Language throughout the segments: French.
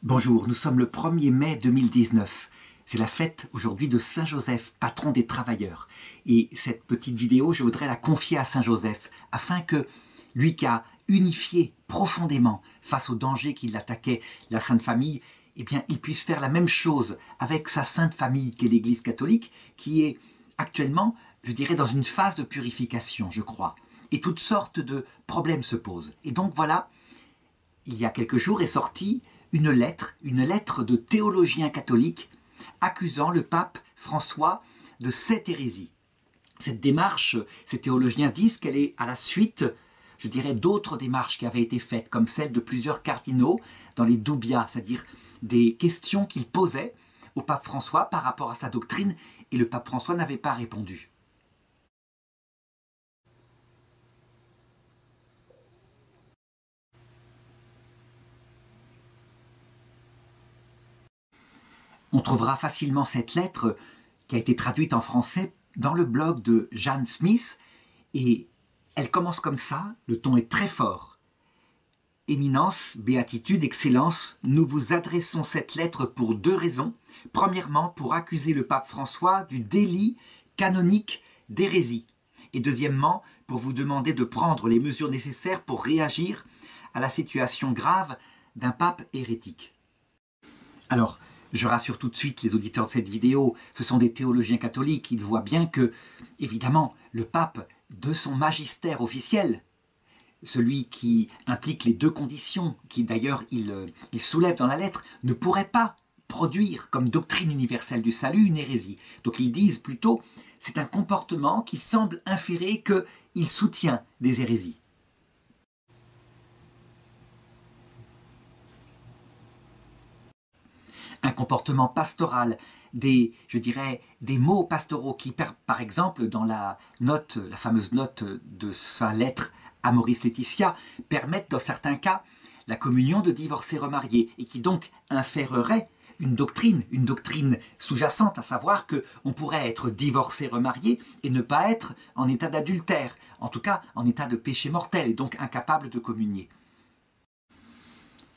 Bonjour, nous sommes le 1er mai 2019. C'est la fête aujourd'hui de Saint Joseph, patron des travailleurs. Et cette petite vidéo, je voudrais la confier à Saint Joseph, afin que lui qui a unifié profondément face au danger qui l'attaquait, la Sainte Famille, eh bien, il puisse faire la même chose avec sa Sainte Famille qu'est l'Église catholique, qui est actuellement, je dirais, dans une phase de purification, je crois. Et toutes sortes de problèmes se posent. Et donc voilà, il y a quelques jours est sortie une lettre de théologiens catholiques accusant le pape François de cette hérésie. Cette démarche, ces théologiens disent qu'elle est à la suite, je dirais, d'autres démarches qui avaient été faites, comme celle de plusieurs cardinaux dans les doubias, c'est-à-dire des questions qu'ils posaient au pape François par rapport à sa doctrine, et le pape François n'avait pas répondu. On trouvera facilement cette lettre qui a été traduite en français dans le blog de Jeanne Smith, et elle commence comme ça, le ton est très fort. « Éminence, béatitude, excellence, nous vous adressons cette lettre pour deux raisons. Premièrement, pour accuser le pape François du délit canonique d'hérésie. Et deuxièmement, pour vous demander de prendre les mesures nécessaires pour réagir à la situation grave d'un pape hérétique. » Alors, je rassure tout de suite les auditeurs de cette vidéo, ce sont des théologiens catholiques, ils voient bien que, évidemment, le pape, de son magistère officiel, celui qui implique les deux conditions, qui d'ailleurs il soulève dans la lettre, ne pourrait pas produire comme doctrine universelle du salut une hérésie. Donc ils disent plutôt, c'est un comportement qui semble inférer qu'il soutient des hérésies. Un comportement pastoral, je dirais, des mots pastoraux qui, par exemple, dans la fameuse note de sa lettre à Maurice Laetitia, permettent dans certains cas la communion de divorcés remariés et qui donc inféreraient une doctrine sous-jacente, à savoir qu'on pourrait être divorcé remarié et ne pas être en état d'adultère, en tout cas en état de péché mortel et donc incapable de communier.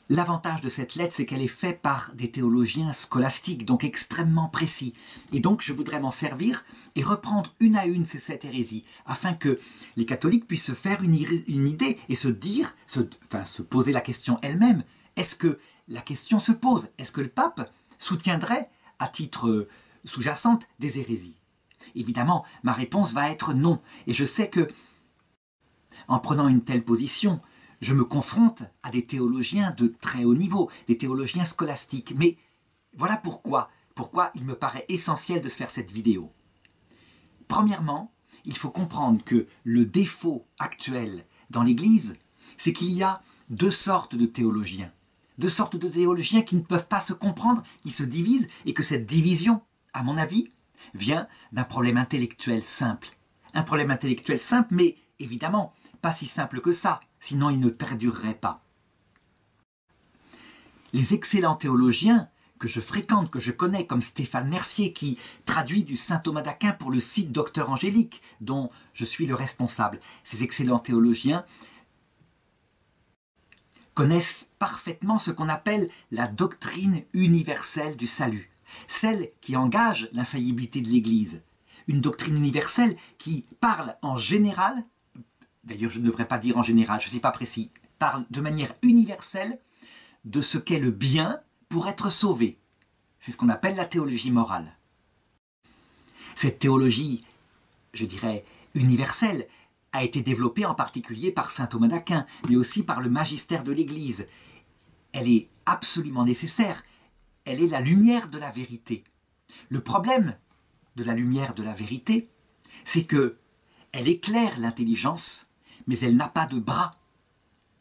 L'avantage de cette lettre, c'est qu'elle est faite par des théologiens scolastiques, donc extrêmement précis. Et donc, je voudrais m'en servir et reprendre une à une ces 7 hérésies, afin que les catholiques puissent se faire une idée et se poser la question elle-même. Est-ce que la question se pose? Est-ce que le pape soutiendrait, à titre sous-jacent, des hérésies? Évidemment, ma réponse va être non. Et je sais que, en prenant une telle position, je me confronte à des théologiens de très haut niveau, des théologiens scolastiques. Mais voilà pourquoi il me paraît essentiel de se faire cette vidéo. Premièrement, il faut comprendre que le défaut actuel dans l'Église, c'est qu'il y a deux sortes de théologiens. Deux sortes de théologiens qui ne peuvent pas se comprendre, qui se divisent, et que cette division, à mon avis, vient d'un problème intellectuel simple. Un problème intellectuel simple, mais évidemment, pas si simple que ça, sinon il ne perdurerait pas. Les excellents théologiens que je fréquente, que je connais, comme Stéphane Mercier, qui traduit du saint Thomas d'Aquin pour le site Docteur Angélique, dont je suis le responsable. Ces excellents théologiens connaissent parfaitement ce qu'on appelle la doctrine universelle du salut, celle qui engage l'infaillibilité de l'Église. Une doctrine universelle qui parle en général, d'ailleurs je ne devrais pas dire en général, je ne suis pas précis, parle de manière universelle de ce qu'est le bien pour être sauvé. C'est ce qu'on appelle la théologie morale. Cette théologie, je dirais, universelle, a été développée en particulier par saint Thomas d'Aquin, mais aussi par le magistère de l'Église. Elle est absolument nécessaire, elle est la lumière de la vérité. Le problème de la lumière de la vérité, c'est que elle éclaire l'intelligence, mais elle n'a pas de bras.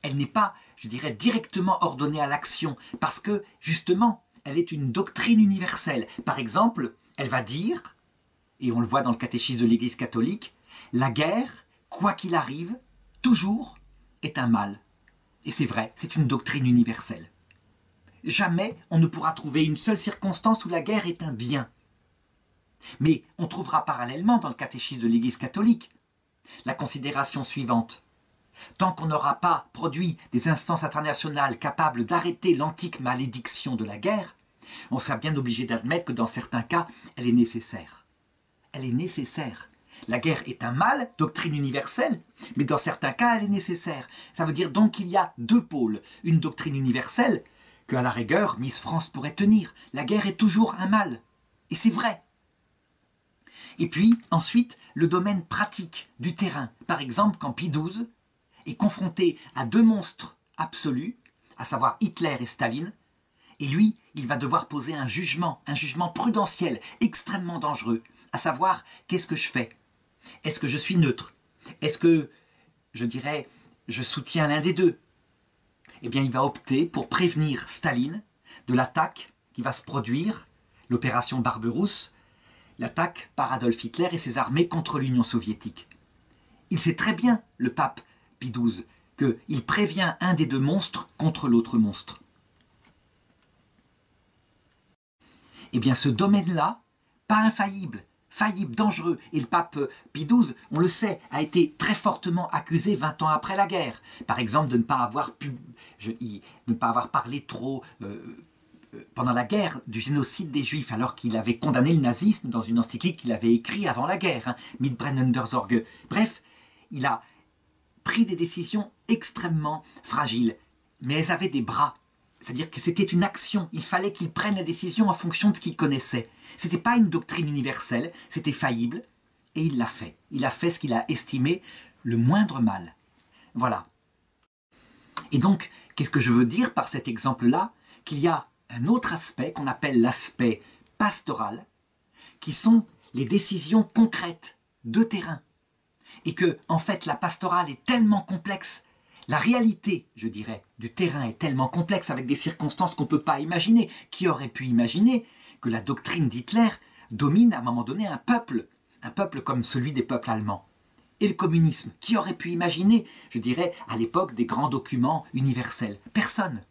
Elle n'est pas, je dirais, directement ordonnée à l'action, parce que, justement, elle est une doctrine universelle. Par exemple, elle va dire, et on le voit dans le catéchisme de l'Église catholique, la guerre, quoi qu'il arrive, toujours, est un mal. Et c'est vrai, c'est une doctrine universelle. Jamais on ne pourra trouver une seule circonstance où la guerre est un bien. Mais on trouvera parallèlement dans le catéchisme de l'Église catholique la considération suivante. Tant qu'on n'aura pas produit des instances internationales capables d'arrêter l'antique malédiction de la guerre, on sera bien obligé d'admettre que dans certains cas, elle est nécessaire. Elle est nécessaire. La guerre est un mal, doctrine universelle, mais dans certains cas, elle est nécessaire. Ça veut dire donc qu'il y a deux pôles. Une doctrine universelle, que à la rigueur, Miss France pourrait tenir. La guerre est toujours un mal. Et c'est vrai. Et puis, ensuite, le domaine pratique du terrain. Par exemple, quand Pie XII est confronté à deux monstres absolus, à savoir Hitler et Staline, et lui, il va devoir poser un jugement prudentiel, extrêmement dangereux, à savoir, qu'est-ce que je fais? Est-ce que je suis neutre? Est-ce que, je dirais, je soutiens l'un des deux? Eh bien, il va opter pour prévenir Staline de l'attaque qui va se produire, l'opération Barberousse, l'attaque par Adolf Hitler et ses armées contre l'Union soviétique. Il sait très bien, le pape Pie XII, qu'il prévient un des deux monstres contre l'autre monstre. Eh bien, ce domaine-là, pas infaillible, faillible, dangereux. Et le pape Pie XII, on le sait, a été très fortement accusé 20 ans après la guerre. Par exemple, de ne pas avoir parlé trop pendant la guerre du génocide des Juifs, alors qu'il avait condamné le nazisme dans une encyclique qu'il avait écrite avant la guerre, Mit brennender Sorge. Bref, il a pris des décisions extrêmement fragiles, mais elles avaient des bras. C'est-à-dire que c'était une action, il fallait qu'il prenne la décision en fonction de ce qu'il connaissait. Ce n'était pas une doctrine universelle, c'était faillible, et il l'a fait. Il a fait ce qu'il a estimé le moindre mal. Voilà. Et donc, qu'est-ce que je veux dire par cet exemple-là? Qu'il y a un autre aspect qu'on appelle l'aspect pastoral, qui sont les décisions concrètes de terrain. Et que, en fait, la pastorale est tellement complexe, la réalité, je dirais, du terrain est tellement complexe avec des circonstances qu'on ne peut pas imaginer. Qui aurait pu imaginer que la doctrine d'Hitler domine à un moment donné un peuple comme celui des peuples allemands? Et le communisme, qui aurait pu imaginer, je dirais, à l'époque des grands documents universels? Personne.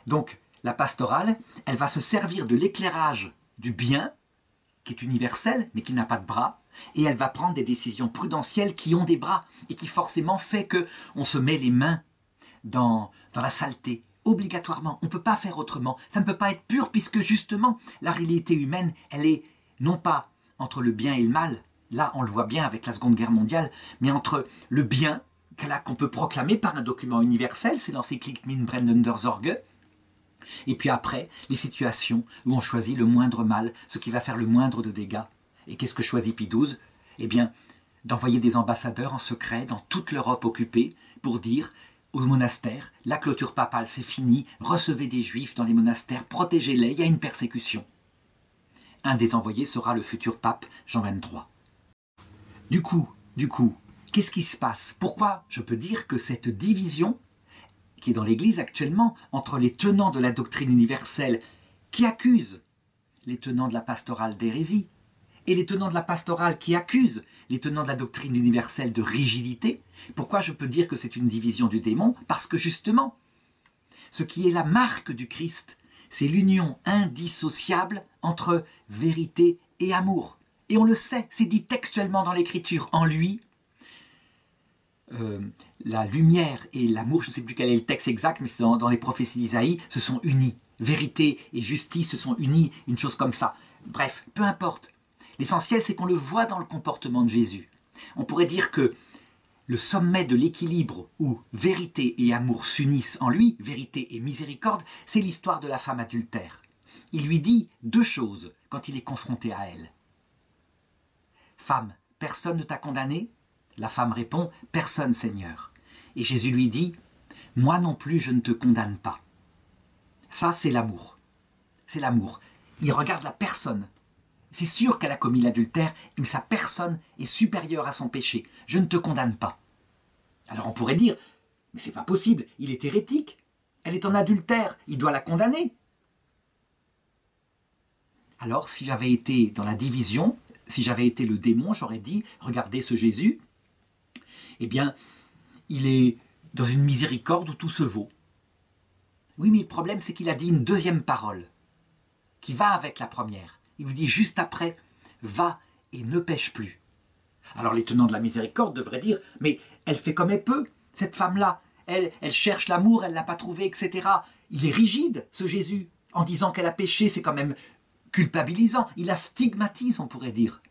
Donc, la pastorale, elle va se servir de l'éclairage du bien, qui est universel, mais qui n'a pas de bras, et elle va prendre des décisions prudentielles qui ont des bras, et qui forcément fait qu'on se met les mains dans la saleté, obligatoirement. On ne peut pas faire autrement. Ça ne peut pas être pur, puisque justement, la réalité humaine, elle est non pas entre le bien et le mal, là on le voit bien avec la Seconde Guerre mondiale, mais entre le bien, qu'on peut proclamer par un document universel, c'est l'encyclique Min brennender Sorge, et puis après, les situations où on choisit le moindre mal, ce qui va faire le moindre de dégâts. Et qu'est-ce que choisit Pie XII? Eh bien, d'envoyer des ambassadeurs en secret dans toute l'Europe occupée pour dire aux monastères, la clôture papale c'est fini, recevez des juifs dans les monastères, protégez-les, il y a une persécution. Un des envoyés sera le futur pape Jean XXIII. Du coup, qu'est-ce qui se passe? Pourquoi je peux dire que cette division qui est dans l'Église actuellement, entre les tenants de la doctrine universelle qui accusent les tenants de la pastorale d'hérésie, et les tenants de la pastorale qui accusent les tenants de la doctrine universelle de rigidité, pourquoi je peux dire que c'est une division du démon? Parce que justement, ce qui est la marque du Christ, c'est l'union indissociable entre vérité et amour. Et on le sait, c'est dit textuellement dans l'Écriture, en lui, la lumière et l'amour, je ne sais plus quel est le texte exact, mais c'est dans les prophéties d'Isaïe, se sont unis. Vérité et justice se sont unis, une chose comme ça. Bref, peu importe. L'essentiel, c'est qu'on le voit dans le comportement de Jésus. On pourrait dire que le sommet de l'équilibre où vérité et amour s'unissent en lui, vérité et miséricorde, c'est l'histoire de la femme adultère. Il lui dit deux choses quand il est confronté à elle. « Femme, personne ne t'a condamnée ?» La femme répond « Personne, Seigneur. » Et Jésus lui dit « Moi non plus, je ne te condamne pas. » Ça, c'est l'amour. C'est l'amour. Il regarde la personne. C'est sûr qu'elle a commis l'adultère, mais sa personne est supérieure à son péché. Je ne te condamne pas. Alors on pourrait dire « Mais c'est pas possible, il est hérétique. Elle est en adultère, il doit la condamner. » Alors, si j'avais été dans la division, si j'avais été le démon, j'aurais dit « Regardez ce Jésus. » Eh bien, il est dans une miséricorde où tout se vaut. Oui, mais le problème, c'est qu'il a dit une deuxième parole qui va avec la première. Il vous dit juste après, va et ne pêche plus. Alors les tenants de la miséricorde devraient dire, mais elle fait comme elle peut, Cette femme-là, elle cherche l'amour, elle ne l'a pas trouvé, etc. Il est rigide, ce Jésus. En disant qu'elle a péché, c'est quand même culpabilisant. Il la stigmatise, on pourrait dire.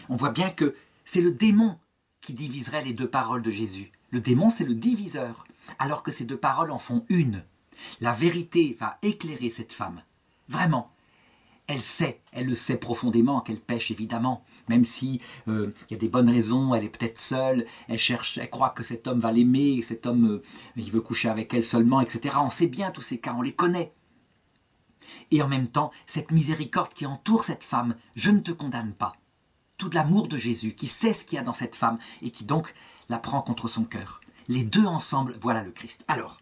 On voit bien que c'est le démon qui diviserait les deux paroles de Jésus. Le démon, c'est le diviseur, alors que ces deux paroles en font une. La vérité va éclairer cette femme. Vraiment. Elle le sait profondément qu'elle pêche, évidemment, même si il y a des bonnes raisons, elle est peut-être seule, elle croit que cet homme va l'aimer, cet homme, il veut coucher avec elle seulement, etc. On sait bien tous ces cas, on les connaît. Et en même temps, cette miséricorde qui entoure cette femme, je ne te condamne pas. Tout l'amour de Jésus, qui sait ce qu'il y a dans cette femme, et qui donc la prend contre son cœur. Les deux ensemble, voilà le Christ. Alors,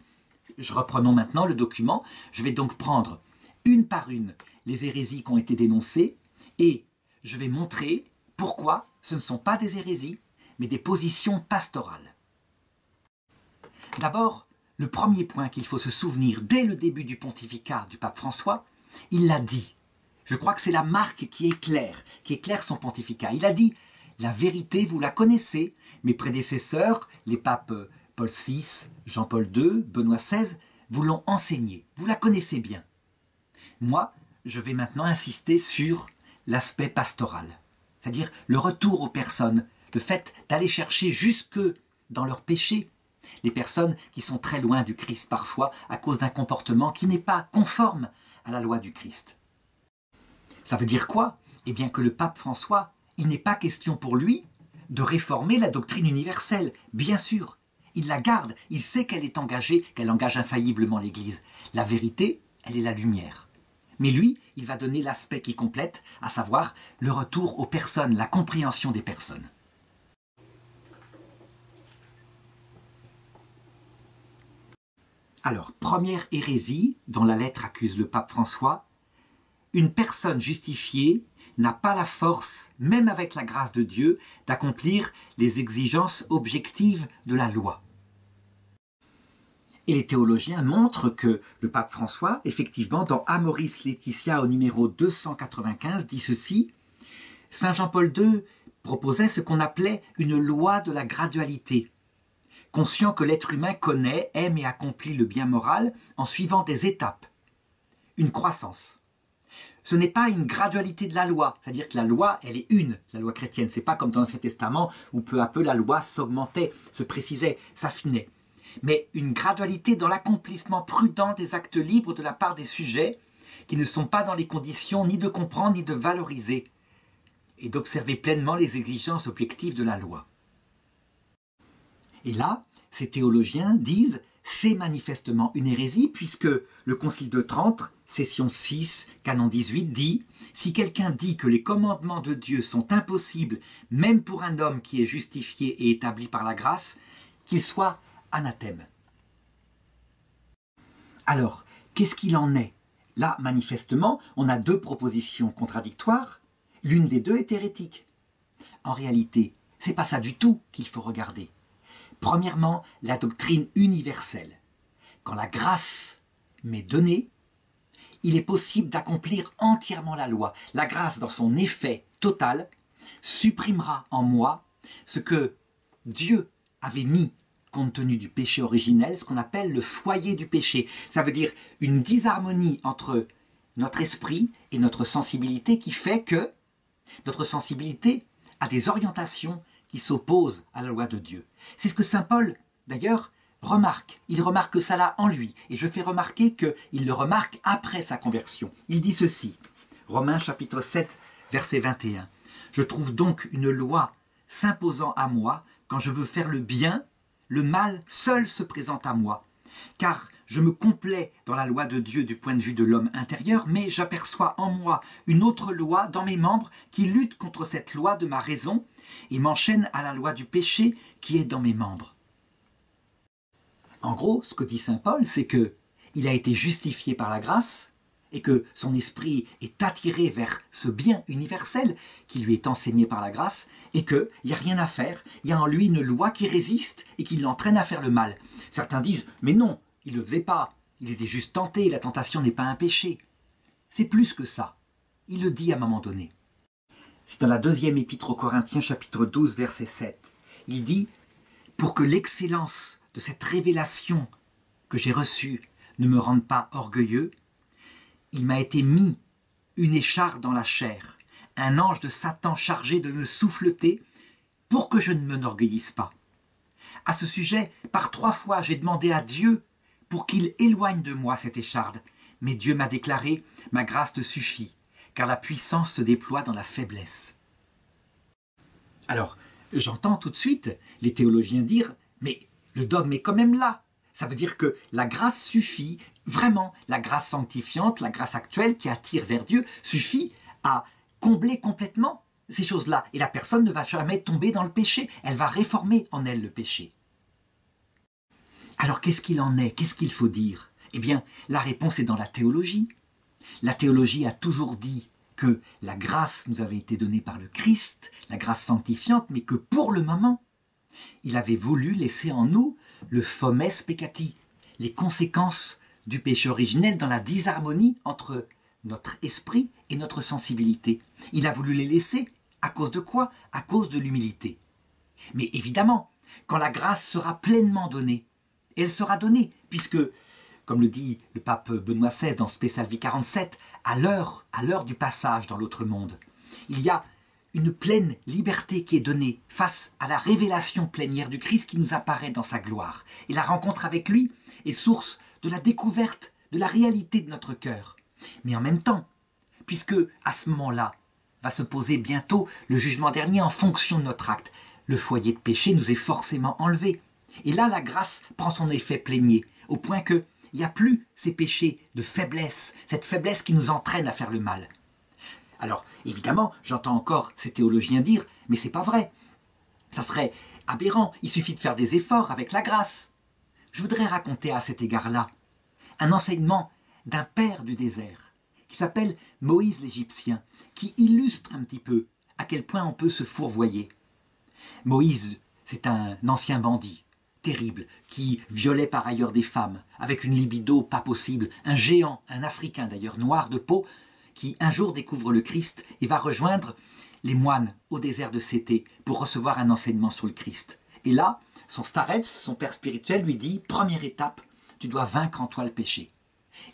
reprenons maintenant le document, je vais donc prendre une par une les hérésies qui ont été dénoncées et je vais montrer pourquoi ce ne sont pas des hérésies, mais des positions pastorales. D'abord, le premier point qu'il faut se souvenir dès le début du pontificat du pape François, il l'a dit. Je crois que c'est la marque qui éclaire son pontificat. Il a dit « La vérité, vous la connaissez, mes prédécesseurs, les papes Paul VI, Jean-Paul II, Benoît XVI, vous l'ont enseignée, vous la connaissez bien. » Moi, je vais maintenant insister sur l'aspect pastoral, c'est-à-dire le retour aux personnes, le fait d'aller chercher jusque dans leurs péchés, les personnes qui sont très loin du Christ parfois à cause d'un comportement qui n'est pas conforme à la loi du Christ. Ça veut dire quoi? Eh bien que le pape François, il n'est pas question pour lui de réformer la doctrine universelle, bien sûr. Il la garde, il sait qu'elle est engagée, qu'elle engage infailliblement l'Église. La vérité, elle est la lumière. Mais lui, il va donner l'aspect qui complète, à savoir le retour aux personnes, la compréhension des personnes. Alors, première hérésie dont la lettre accuse le pape François, une personne justifiée n'a pas la force, même avec la grâce de Dieu, d'accomplir les exigences objectives de la loi. Et les théologiens montrent que le pape François, effectivement, dans Amoris Laetitia au numéro 295, dit ceci: Saint Jean-Paul II proposait ce qu'on appelait une loi de la gradualité, conscient que l'être humain connaît, aime et accomplit le bien moral en suivant des étapes, une croissance. Ce n'est pas une gradualité de la loi, c'est-à-dire que la loi, elle est une, la loi chrétienne. C'est pas comme dans l'Ancien Testament où peu à peu la loi s'augmentait, se précisait, s'affinait. Mais une gradualité dans l'accomplissement prudent des actes libres de la part des sujets qui ne sont pas dans les conditions ni de comprendre ni de valoriser et d'observer pleinement les exigences objectives de la loi. Et là, ces théologiens disent c'est manifestement une hérésie puisque le Concile de Trente, session 6, canon 18, dit « Si quelqu'un dit que les commandements de Dieu sont impossibles, même pour un homme qui est justifié et établi par la grâce, qu'il soit anathème. » Alors, qu'est-ce qu'il en est? Là, manifestement, on a deux propositions contradictoires. L'une des deux est hérétique. En réalité, c'est pas ça du tout qu'il faut regarder. Premièrement, la doctrine universelle. Quand la grâce m'est donnée, il est possible d'accomplir entièrement la loi. La grâce, dans son effet total, supprimera en moi ce que Dieu avait mis compte tenu du péché originel, ce qu'on appelle le foyer du péché. Ça veut dire une disharmonie entre notre esprit et notre sensibilité qui fait que notre sensibilité a des orientations qui s'opposent à la loi de Dieu. C'est ce que saint Paul, d'ailleurs, remarque. Il remarque ça là en lui. Et je fais remarquer qu'il le remarque après sa conversion. Il dit ceci, Romains chapitre 7, verset 21. « Je trouve donc une loi s'imposant à moi quand je veux faire le bien, le mal seul se présente à moi. Car je me complais dans la loi de Dieu du point de vue de l'homme intérieur, mais j'aperçois en moi une autre loi dans mes membres qui lutte contre cette loi de ma raison et m'enchaîne à la loi du péché qui est dans mes membres. » En gros, ce que dit saint Paul, c'est qu'il a été justifié par la grâce et que son esprit est attiré vers ce bien universel qui lui est enseigné par la grâce et qu'il n'y a rien à faire, il y a en lui une loi qui résiste et qui l'entraîne à faire le mal. Certains disent « mais non, il ne le faisait pas, il était juste tenté, la tentation n'est pas un péché. » C'est plus que ça, il le dit à un moment donné. C'est dans la deuxième épître aux Corinthiens, chapitre 12, verset 7. Il dit « pour que l'excellence de cette révélation que j'ai reçue ne me rende pas orgueilleux, il m'a été mis une écharpe dans la chair, un ange de Satan chargé de me souffleter pour que je ne m'enorgueillisse pas. À ce sujet, par 3 fois, j'ai demandé à Dieu pour qu'il éloigne de moi cette écharde. Mais Dieu m'a déclaré, ma grâce te suffit, car la puissance se déploie dans la faiblesse. Alors, j'entends tout de suite les théologiens dire, mais le dogme est quand même là. Ça veut dire que la grâce suffit, vraiment, la grâce sanctifiante, la grâce actuelle qui attire vers Dieu, suffit à combler complètement ces choses-là. Et la personne ne va jamais tomber dans le péché, elle va réformer en elle le péché. Alors qu'est-ce qu'il en est? Qu'est-ce qu'il faut dire? Eh bien, la réponse est dans la théologie. La théologie a toujours dit que la grâce nous avait été donnée par le Christ, la grâce sanctifiante, mais que pour le moment, il avait voulu laisser en nous le fomes peccati, les conséquences du péché originel dans la disharmonie entre notre esprit et notre sensibilité. Il a voulu les laisser. À cause de quoi? À cause de l'humilité. Mais évidemment, quand la grâce sera pleinement donnée, et elle sera donnée, puisque, comme le dit le pape Benoît XVI dans Spécial Vie 47, à l'heure du passage dans l'autre monde, il y a une pleine liberté qui est donnée face à la révélation plénière du Christ qui nous apparaît dans sa gloire. Et la rencontre avec lui est source de la découverte de la réalité de notre cœur. Mais en même temps, puisque à ce moment-là, va se poser bientôt le jugement dernier en fonction de notre acte, le foyer de péché nous est forcément enlevé. Et là, la grâce prend son effet plénier, au point qu'il n'y a plus ces péchés de faiblesse, cette faiblesse qui nous entraîne à faire le mal. Alors, évidemment, j'entends encore ces théologiens dire, mais c'est pas vrai. Ça serait aberrant, il suffit de faire des efforts avec la grâce. Je voudrais raconter à cet égard-là un enseignement d'un père du désert, qui s'appelle Moïse l'Égyptien, qui illustre un petit peu à quel point on peut se fourvoyer. Moïse, c'est un ancien bandit, terrible, qui violait par ailleurs des femmes, avec une libido pas possible, un géant, un Africain d'ailleurs, noir de peau, qui un jour découvre le Christ et va rejoindre les moines au désert de Cété pour recevoir un enseignement sur le Christ. Et là, son starets, son père spirituel, lui dit « Première étape, tu dois vaincre en toi le péché ».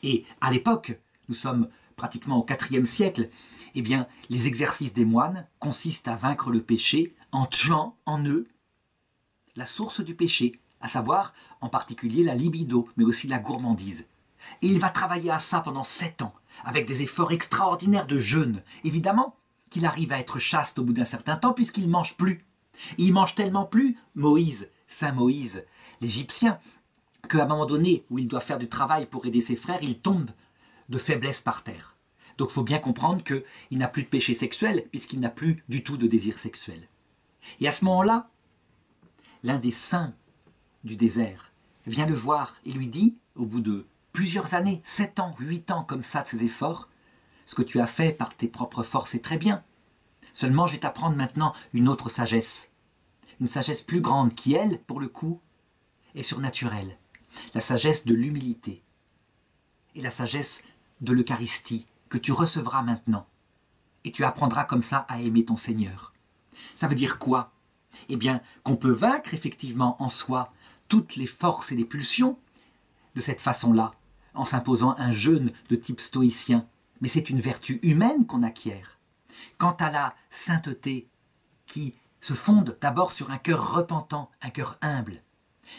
Et à l'époque, nous sommes pratiquement au IVe siècle, eh bien, les exercices des moines consistent à vaincre le péché en tuant en eux la source du péché, à savoir en particulier la libido, mais aussi la gourmandise. Et il va travailler à ça pendant 7 ans, avec des efforts extraordinaires de jeûne. Évidemment qu'il arrive à être chaste au bout d'un certain temps, puisqu'il ne mange plus. Et il mange tellement plus, Moïse, Saint Moïse, l'Égyptien, qu'à un moment donné, où il doit faire du travail pour aider ses frères, il tombe de faiblesse par terre. Donc il faut bien comprendre qu'il n'a plus de péché sexuel, puisqu'il n'a plus du tout de désir sexuel. Et à ce moment-là, l'un des saints du désert vient le voir et lui dit, au bout de plusieurs années, 7 ans, 8 ans comme ça de ses efforts, ce que tu as fait par tes propres forces est très bien. Seulement, je vais t'apprendre maintenant une autre sagesse. Une sagesse plus grande qui, elle, pour le coup, est surnaturelle. La sagesse de l'humilité et la sagesse de l'Eucharistie que tu recevras maintenant. Et tu apprendras comme ça à aimer ton Seigneur. Ça veut dire quoi? Eh bien, qu'on peut vaincre effectivement en soi toutes les forces et les pulsions de cette façon-là, en s'imposant un jeûne de type stoïcien. Mais c'est une vertu humaine qu'on acquiert. Quant à la sainteté, qui se fonde d'abord sur un cœur repentant, un cœur humble,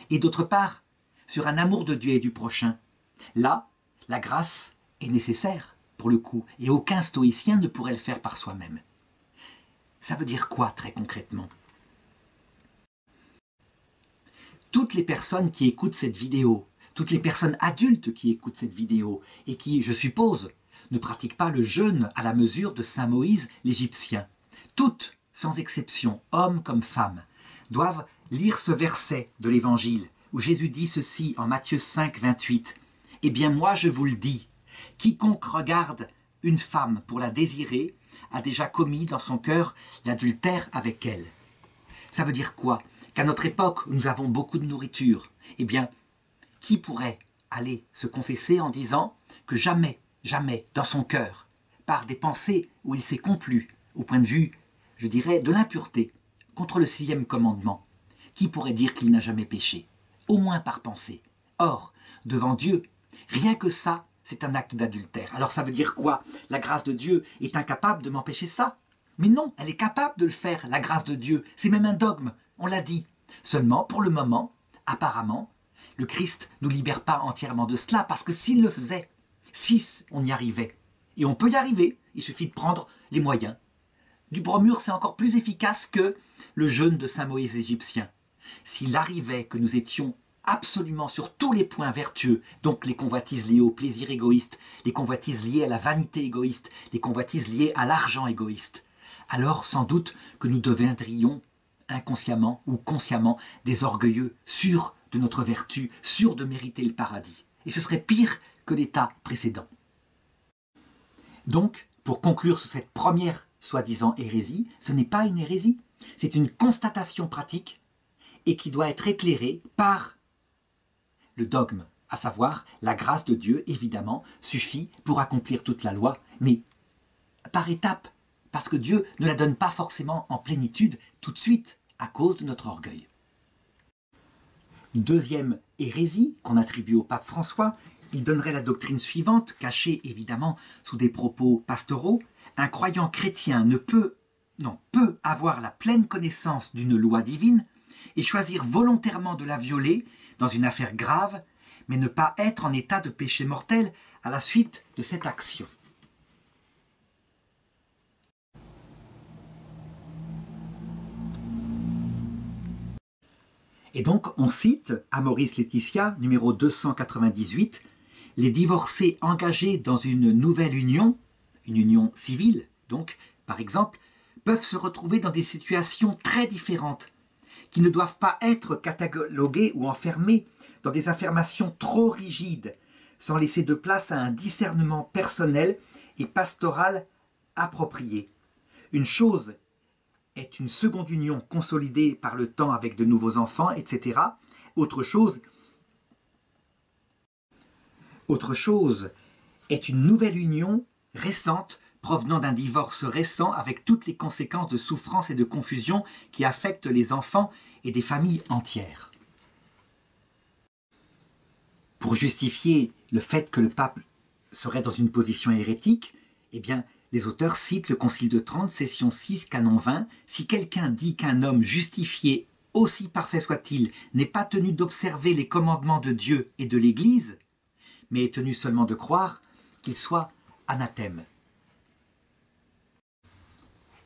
et d'autre part, sur un amour de Dieu et du prochain, là, la grâce est nécessaire, pour le coup, et aucun stoïcien ne pourrait le faire par soi-même. Ça veut dire quoi, très concrètement? Toutes les personnes qui écoutent cette vidéo, toutes les personnes adultes qui écoutent cette vidéo, et qui, je suppose, ne pratiquent pas le jeûne à la mesure de Saint Moïse l'Égyptien, toutes, sans exception, hommes comme femmes, doivent lire ce verset de l'Évangile, où Jésus dit ceci en Matthieu 5, 28. « Eh bien moi je vous le dis, quiconque regarde une femme pour la désirer a déjà commis dans son cœur l'adultère avec elle. » Ça veut dire quoi? Qu'à notre époque, où nous avons beaucoup de nourriture, eh bien, qui pourrait aller se confesser en disant que jamais, jamais, dans son cœur, par des pensées où il s'est complu, au point de vue, je dirais, de l'impureté, contre le 6e commandement, qui pourrait dire qu'il n'a jamais péché? Au moins par pensée. Or, devant Dieu, rien que ça, c'est un acte d'adultère. Alors ça veut dire quoi? La grâce de Dieu est incapable de m'empêcher ça? Mais non, elle est capable de le faire, la grâce de Dieu. C'est même un dogme, on l'a dit. Seulement, pour le moment, apparemment, le Christ ne nous libère pas entièrement de cela, parce que s'il le faisait, si on y arrivait, et on peut y arriver, il suffit de prendre les moyens. Du bromure, c'est encore plus efficace que le jeûne de Saint Moïse égyptien. S'il arrivait que nous étions absolument sur tous les points vertueux, donc les convoitises liées au plaisir égoïste, les convoitises liées à la vanité égoïste, les convoitises liées à l'argent égoïste, alors sans doute que nous deviendrions inconsciemment ou consciemment des orgueilleux, sûrs de notre vertu, sûrs de mériter le paradis. Et ce serait pire que l'état précédent. Donc, pour conclure sur cette première soi-disant hérésie, ce n'est pas une hérésie, c'est une constatation pratique et qui doit être éclairée par le dogme, à savoir la grâce de Dieu, évidemment, suffit pour accomplir toute la loi, mais par étapes, parce que Dieu ne la donne pas forcément en plénitude tout de suite à cause de notre orgueil. Deuxième hérésie qu'on attribue au pape François, il donnerait la doctrine suivante, cachée évidemment sous des propos pastoraux. Un croyant chrétien peut avoir la pleine connaissance d'une loi divine et choisir volontairement de la violer dans une affaire grave, mais ne pas être en état de péché mortel à la suite de cette action. Et donc, on cite Amoris Laetitia, numéro 298, les divorcés engagés dans une nouvelle union, une union civile, donc, par exemple, peuvent se retrouver dans des situations très différentes, qui ne doivent pas être cataloguées ou enfermées dans des affirmations trop rigides, sans laisser de place à un discernement personnel et pastoral approprié. Une chose est une seconde union consolidée par le temps avec de nouveaux enfants, etc. Autre chose est une nouvelle union récente provenant d'un divorce récent avec toutes les conséquences de souffrance et de confusion qui affectent les enfants et des familles entières. Pour justifier le fait que le pape serait dans une position hérétique, eh bien, les auteurs citent le Concile de Trente, session 6, canon 20. Si quelqu'un dit qu'un homme justifié, aussi parfait soit-il, n'est pas tenu d'observer les commandements de Dieu et de l'Église, mais est tenu seulement de croire, qu'il soit anathème.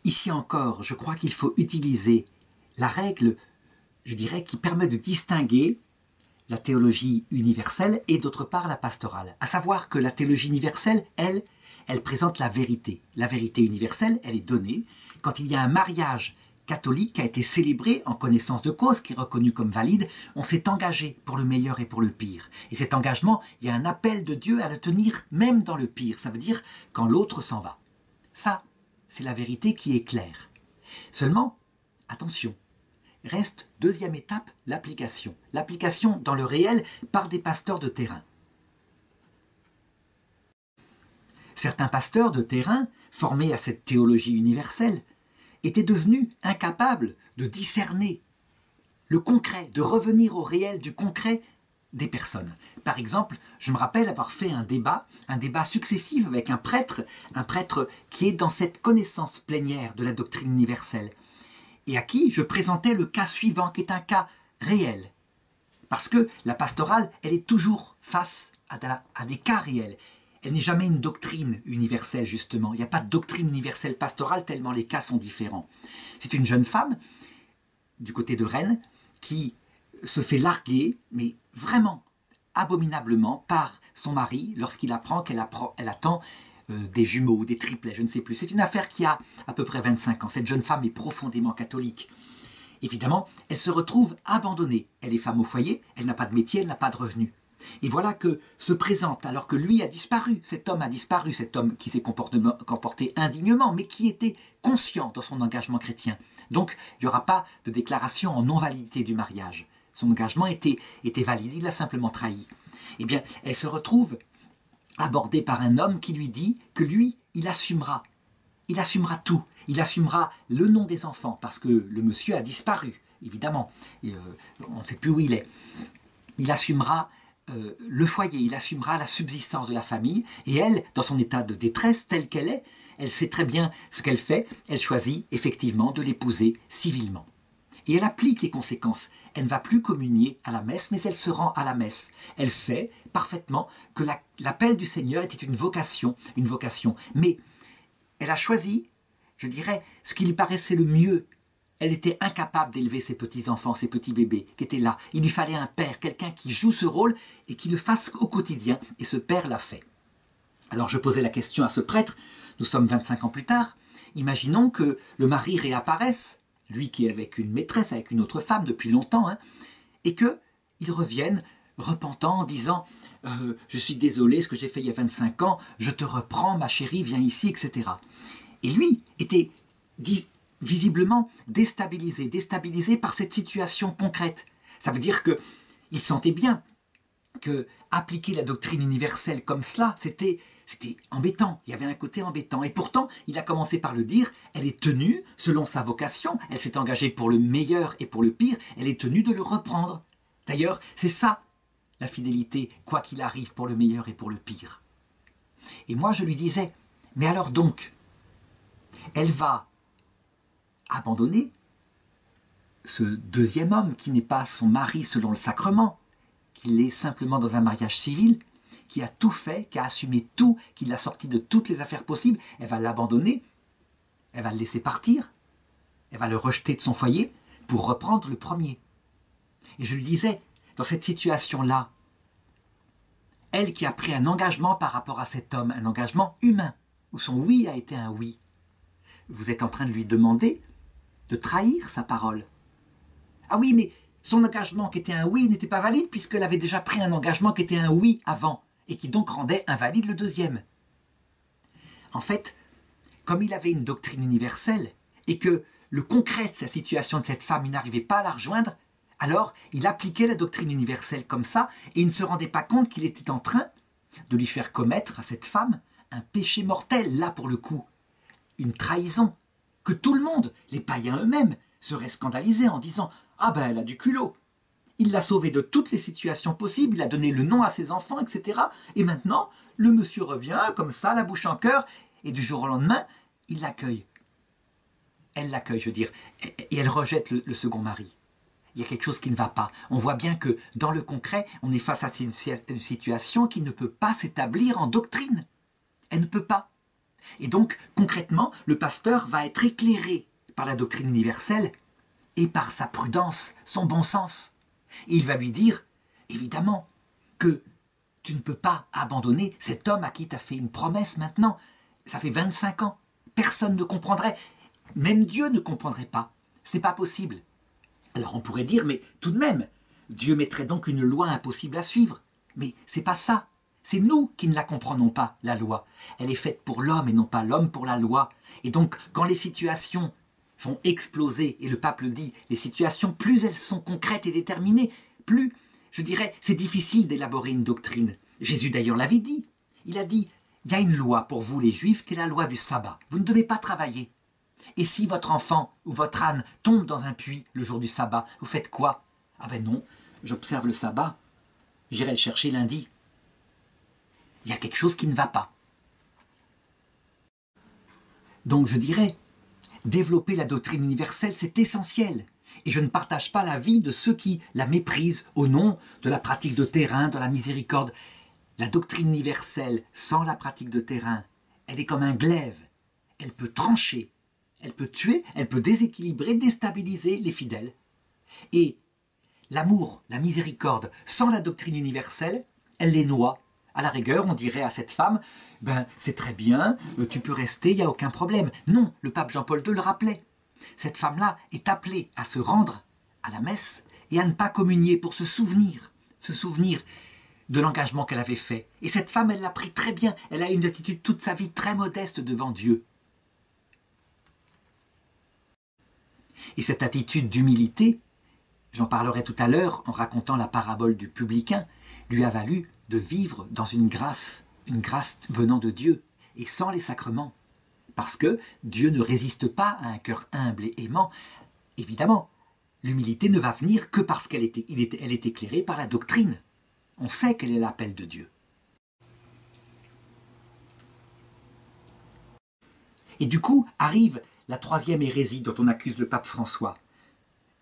Ici encore, je crois qu'il faut utiliser la règle, je dirais, qui permet de distinguer la théologie universelle et d'autre part la pastorale. À savoir que la théologie universelle, elle présente la vérité. La vérité universelle, elle est donnée quand il y a un mariage catholique qui a été célébré en connaissance de cause, qui est reconnu comme valide. On s'est engagé pour le meilleur et pour le pire. Et cet engagement, il y a un appel de Dieu à le tenir même dans le pire. Ça veut dire quand l'autre s'en va. Ça, c'est la vérité qui est claire. Seulement, attention, reste deuxième étape, l'application. L'application dans le réel par des pasteurs de terrain. Certains pasteurs de terrain, formés à cette théologie universelle, étaient devenus incapables de discerner le concret, de revenir au réel du concret des personnes. Par exemple, je me rappelle avoir fait un débat successif avec un prêtre qui est dans cette connaissance plénière de la doctrine universelle, et à qui je présentais le cas suivant, qui est un cas réel. Parce que la pastorale, elle est toujours face à des cas réels. Elle n'est jamais une doctrine universelle, justement. Il n'y a pas de doctrine universelle pastorale, tellement les cas sont différents. C'est une jeune femme, du côté de Rennes, qui se fait larguer, mais vraiment abominablement, par son mari, lorsqu'il apprend qu'elle attend des jumeaux ou des triplets, je ne sais plus. C'est une affaire qui a à peu près 25 ans. Cette jeune femme est profondément catholique. Évidemment, elle se retrouve abandonnée. Elle est femme au foyer, elle n'a pas de métier, elle n'a pas de revenus. Et voilà que se présente, alors que lui a disparu, cet homme qui s'est comporté indignement, mais qui était conscient dans son engagement chrétien. Donc, il n'y aura pas de déclaration en non-validité du mariage. Son engagement était valide, il l'a simplement trahi. Eh bien, elle se retrouve abordée par un homme qui lui dit que lui, il assumera tout. Il assumera le nom des enfants, parce que le monsieur a disparu. évidemment, on ne sait plus où il est. Il assumera le foyer, il assumera la subsistance de la famille, et elle, dans son état de détresse telle qu'elle est, elle sait très bien ce qu'elle fait, elle choisit effectivement de l'épouser civilement. Et elle applique les conséquences. Elle ne va plus communier à la messe, mais elle se rend à la messe. Elle sait parfaitement que l'appel du Seigneur était une vocation. Mais elle a choisi, je dirais, ce qui lui paraissait le mieux. Elle était incapable d'élever ses petits-enfants, ses petits bébés qui étaient là. Il lui fallait un père, quelqu'un qui joue ce rôle et qui le fasse au quotidien. Et ce père l'a fait. Alors je posais la question à ce prêtre, nous sommes 25 ans plus tard, imaginons que le mari réapparaisse, lui qui est avec une maîtresse, avec une autre femme depuis longtemps, et qu'il revienne repentant en disant « Je suis désolé, ce que j'ai fait il y a 25 ans, je te reprends, ma chérie, viens ici, etc. » Et lui était visiblement déstabilisé par cette situation concrète. Ça veut dire qu'il sentait bien que appliquer la doctrine universelle comme cela, c'était embêtant, il y avait un côté embêtant. Et pourtant, il a commencé par le dire, elle est tenue, selon sa vocation, elle s'est engagée pour le meilleur et pour le pire, elle est tenue de le reprendre. D'ailleurs, c'est ça, la fidélité, quoi qu'il arrive, pour le meilleur et pour le pire. Et moi, je lui disais, mais alors donc, elle va abandonner ce deuxième homme qui n'est pas son mari selon le sacrement, qu'il est simplement dans un mariage civil, qui a tout fait, qui a assumé tout, qui l'a sorti de toutes les affaires possibles, elle va l'abandonner, elle va le laisser partir, elle va le rejeter de son foyer pour reprendre le premier. Et je lui disais, dans cette situation-là, elle qui a pris un engagement par rapport à cet homme, un engagement humain, où son oui a été un oui, vous êtes en train de lui demander de trahir sa parole. Ah oui, mais son engagement qui était un oui n'était pas valide puisqu'elle avait déjà pris un engagement qui était un oui avant et qui donc rendait invalide le deuxième. En fait, comme il avait une doctrine universelle et que le concret de sa situation de cette femme, il n'arrivait pas à la rejoindre, alors il appliquait la doctrine universelle comme ça et il ne se rendait pas compte qu'il était en train de lui faire commettre à cette femme un péché mortel, là pour le coup, une trahison, que tout le monde, les païens eux-mêmes, seraient scandalisés en disant « Ah ben elle a du culot !» Il l'a sauvée de toutes les situations possibles, il a donné le nom à ses enfants, etc. Et maintenant, le monsieur revient comme ça, la bouche en cœur, et du jour au lendemain, il l'accueille. Elle l'accueille, je veux dire, et elle rejette le second mari. Il y a quelque chose qui ne va pas. On voit bien que dans le concret, on est face à une situation qui ne peut pas s'établir en doctrine. Elle ne peut pas. Et donc, concrètement, le pasteur va être éclairé par la doctrine universelle et par sa prudence, son bon sens. Et il va lui dire, évidemment, que tu ne peux pas abandonner cet homme à qui tu as fait une promesse maintenant. Ça fait 25 ans. Personne ne comprendrait. Même Dieu ne comprendrait pas. Ce n'est pas possible. Alors on pourrait dire, mais tout de même, Dieu mettrait donc une loi impossible à suivre. Mais c'est pas ça. C'est nous qui ne la comprenons pas, la loi. Elle est faite pour l'homme et non pas l'homme pour la loi. Et donc, quand les situations font exploser, et le pape le dit, les situations, plus elles sont concrètes et déterminées, plus, je dirais, c'est difficile d'élaborer une doctrine. Jésus d'ailleurs l'avait dit. Il a dit, il y a une loi pour vous les Juifs qui est la loi du sabbat. Vous ne devez pas travailler. Et si votre enfant ou votre âne tombe dans un puits le jour du sabbat, vous faites quoi? Ah ben non, j'observe le sabbat, j'irai le chercher lundi. Il y a quelque chose qui ne va pas. Donc je dirais, développer la doctrine universelle, c'est essentiel. Et je ne partage pas l'avis de ceux qui la méprisent au nom de la pratique de terrain, de la miséricorde. La doctrine universelle, sans la pratique de terrain, elle est comme un glaive. Elle peut trancher, elle peut tuer, elle peut déséquilibrer, déstabiliser les fidèles. Et l'amour, la miséricorde, sans la doctrine universelle, elle les noie. À la rigueur, on dirait à cette femme, ben c'est très bien, tu peux rester, il n'y a aucun problème. Non, le pape Jean-Paul II le rappelait. Cette femme-là est appelée à se rendre à la messe et à ne pas communier pour se souvenir de l'engagement qu'elle avait fait. Et cette femme, elle l'a pris très bien, elle a une attitude toute sa vie très modeste devant Dieu. Et cette attitude d'humilité, j'en parlerai tout à l'heure en racontant la parabole du publicain, lui a valu de vivre dans une grâce venant de Dieu et sans les sacrements. Parce que Dieu ne résiste pas à un cœur humble et aimant. Évidemment, l'humilité ne va venir que parce qu'elle est éclairée par la doctrine. On sait quel est l'appel de Dieu. Et du coup, arrive la troisième hérésie dont on accuse le pape François.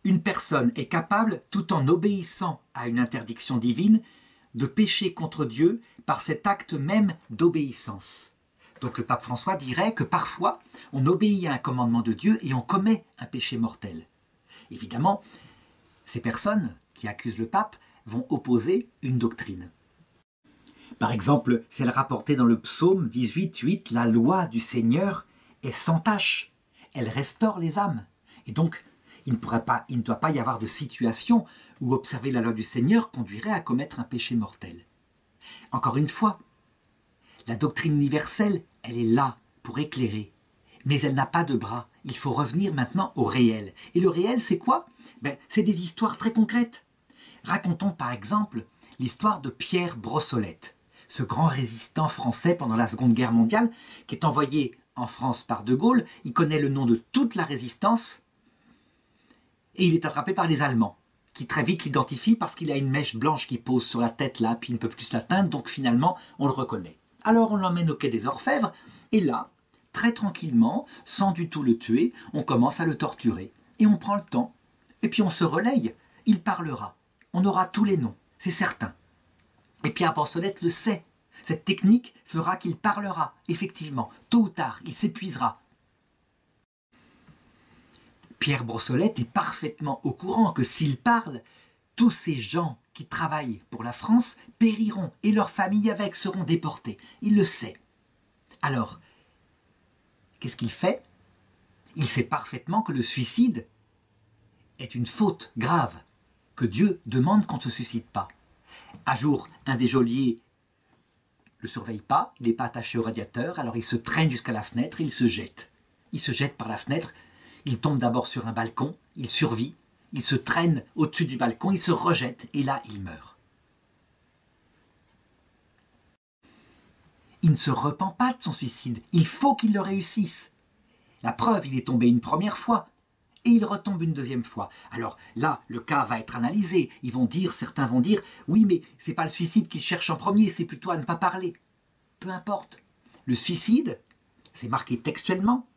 Une personne est capable, tout en obéissant à une interdiction divine, de pécher contre Dieu par cet acte même d'obéissance. Donc le pape François dirait que parfois, on obéit à un commandement de Dieu et on commet un péché mortel. Évidemment, ces personnes qui accusent le pape vont opposer une doctrine. Par exemple, celle rapportée dans le psaume 18:8, la loi du Seigneur est sans tache, elle restaure les âmes. Et donc, il ne doit pas y avoir de situation où observer la loi du Seigneur conduirait à commettre un péché mortel. Encore une fois, la doctrine universelle, elle est là pour éclairer, mais elle n'a pas de bras. Il faut revenir maintenant au réel. Et le réel, c'est quoi? C'est des histoires très concrètes. Racontons par exemple l'histoire de Pierre Brossolette, ce grand résistant français pendant la Seconde Guerre mondiale, qui est envoyé en France par De Gaulle. Il connaît le nom de toute la résistance et il est attrapé par les Allemands, qui très vite l'identifient parce qu'il a une mèche blanche qui pose sur la tête là, puis il ne peut plus l'atteindre, donc finalement on le reconnaît. Alors on l'emmène au quai des Orfèvres, et là, très tranquillement, sans du tout le tuer, on commence à le torturer. Et on prend le temps, et puis on se relaye, il parlera. On aura tous les noms, c'est certain. Et Pierre Brossolette le sait. Cette technique fera qu'il parlera, effectivement. Tôt ou tard, il s'épuisera. Pierre Brossolette est parfaitement au courant que s'il parle, tous ces gens qui travaillent pour la France périront et leurs familles avec seront déportées. Il le sait. Alors, qu'est-ce qu'il fait? Il sait parfaitement que le suicide est une faute grave, que Dieu demande qu'on ne se suicide pas. Un jour, un des geôliers ne le surveille pas, il n'est pas attaché au radiateur, alors il se traîne jusqu'à la fenêtre et il se jette. Il se jette par la fenêtre, il tombe d'abord sur un balcon, il survit, il se traîne au-dessus du balcon, il se rejette et là il meurt. Il ne se repent pas de son suicide, il faut qu'il le réussisse. La preuve, il est tombé une première fois et il retombe une deuxième fois. Alors là, le cas va être analysé. Certains vont dire, oui, mais c'est pas le suicide qu'il cherche en premier, c'est plutôt à ne pas parler. Peu importe. Le suicide, c'est marqué textuellement,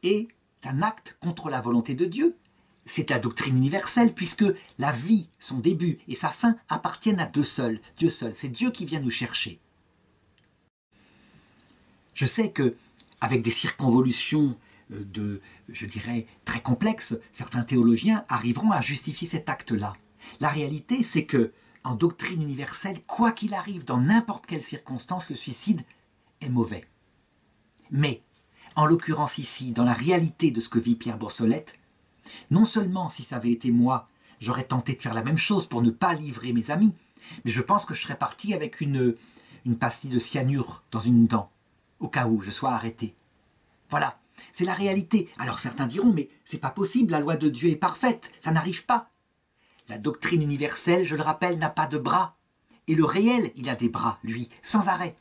est un acte contre la volonté de Dieu. C'est la doctrine universelle, puisque la vie, son début et sa fin appartiennent à Dieu seul. C'est Dieu qui vient nous chercher. Je sais que, avec des circonvolutions je dirais, très complexes, certains théologiens arriveront à justifier cet acte-là. La réalité, c'est que, en doctrine universelle, quoi qu'il arrive, dans n'importe quelle circonstance, le suicide est mauvais. Mais, en l'occurrence ici, dans la réalité de ce que vit Pierre Brossolette, non seulement, si ça avait été moi, j'aurais tenté de faire la même chose pour ne pas livrer mes amis, mais je pense que je serais parti avec une pastille de cyanure dans une dent, au cas où je sois arrêté. Voilà, c'est la réalité. Alors certains diront, mais c'est pas possible, la loi de Dieu est parfaite, ça n'arrive pas. La doctrine universelle, je le rappelle, n'a pas de bras. Et le réel, il a des bras, lui, sans arrêt.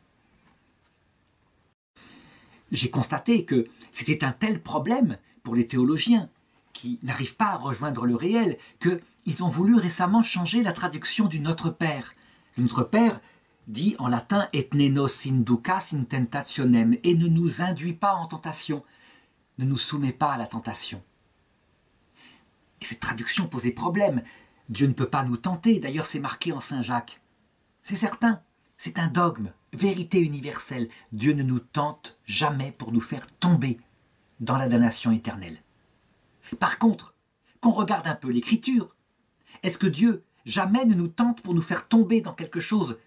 J'ai constaté que c'était un tel problème pour les théologiens qui n'arrivent pas à rejoindre le réel qu'ils ont voulu récemment changer la traduction du Notre Père. Le Notre Père dit en latin « et ne nos inducas in tentationem » et ne nous induit pas en tentation, ne nous soumet pas à la tentation. Et cette traduction posait problème. Dieu ne peut pas nous tenter, d'ailleurs c'est marqué en Saint Jacques. C'est certain, c'est un dogme, vérité universelle. Dieu ne nous tente jamais pour nous faire tomber dans la damnation éternelle. Par contre, qu'on regarde un peu l'Écriture, est-ce que Dieu jamais ne nous tente pour nous faire tomber dans quelque chose,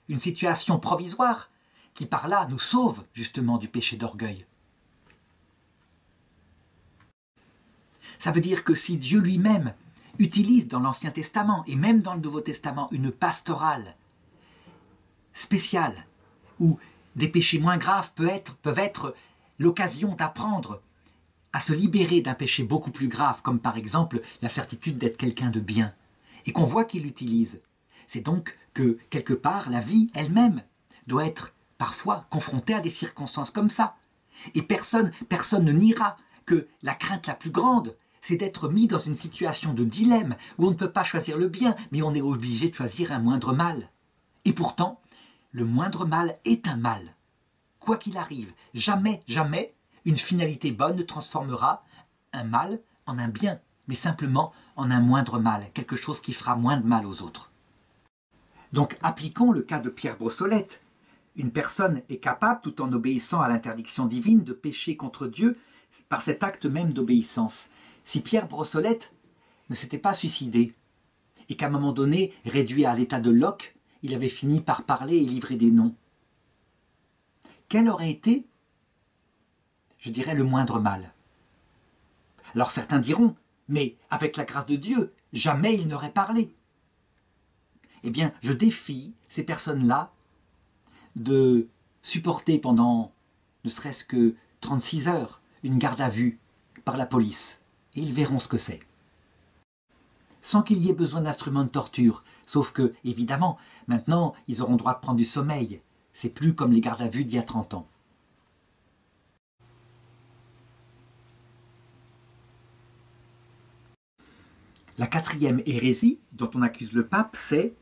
une situation provisoire, qui par là nous sauve justement du péché d'orgueil? Ça veut dire que si Dieu lui-même utilise dans l'Ancien Testament et même dans le Nouveau Testament une pastorale spéciale, où des péchés moins graves peuvent être l'occasion d'apprendre à se libérer d'un péché beaucoup plus grave, comme par exemple la certitude d'être quelqu'un de bien, et qu'on voit qu'il l'utilise, c'est donc que, quelque part, la vie elle-même doit être parfois confrontée à des circonstances comme ça. Et personne ne niera que la crainte la plus grande, c'est d'être mis dans une situation de dilemme où on ne peut pas choisir le bien, mais on est obligé de choisir un moindre mal. Et pourtant, le moindre mal est un mal. Quoi qu'il arrive, jamais, jamais, une finalité bonne ne transformera un mal en un bien, mais simplement en un moindre mal, quelque chose qui fera moins de mal aux autres. Donc appliquons le cas de Pierre Brossolette. Une personne est capable, tout en obéissant à l'interdiction divine, de pécher contre Dieu par cet acte même d'obéissance. Si Pierre Brossolette ne s'était pas suicidé, et qu'à un moment donné, réduit à l'état de Locke, il avait fini par parler et livrer des noms, quel aurait été, je dirais, le moindre mal? Alors certains diront, mais avec la grâce de Dieu, jamais il n'aurait parlé. Eh bien, je défie ces personnes-là de supporter pendant ne serait-ce que 36 heures une garde à vue par la police. Et ils verront ce que c'est. Sans qu'il y ait besoin d'instruments de torture. Sauf que, évidemment, maintenant, ils auront droit de prendre du sommeil. C'est plus comme les gardes à vue d'il y a 30 ans. La quatrième hérésie dont on accuse le pape, c'est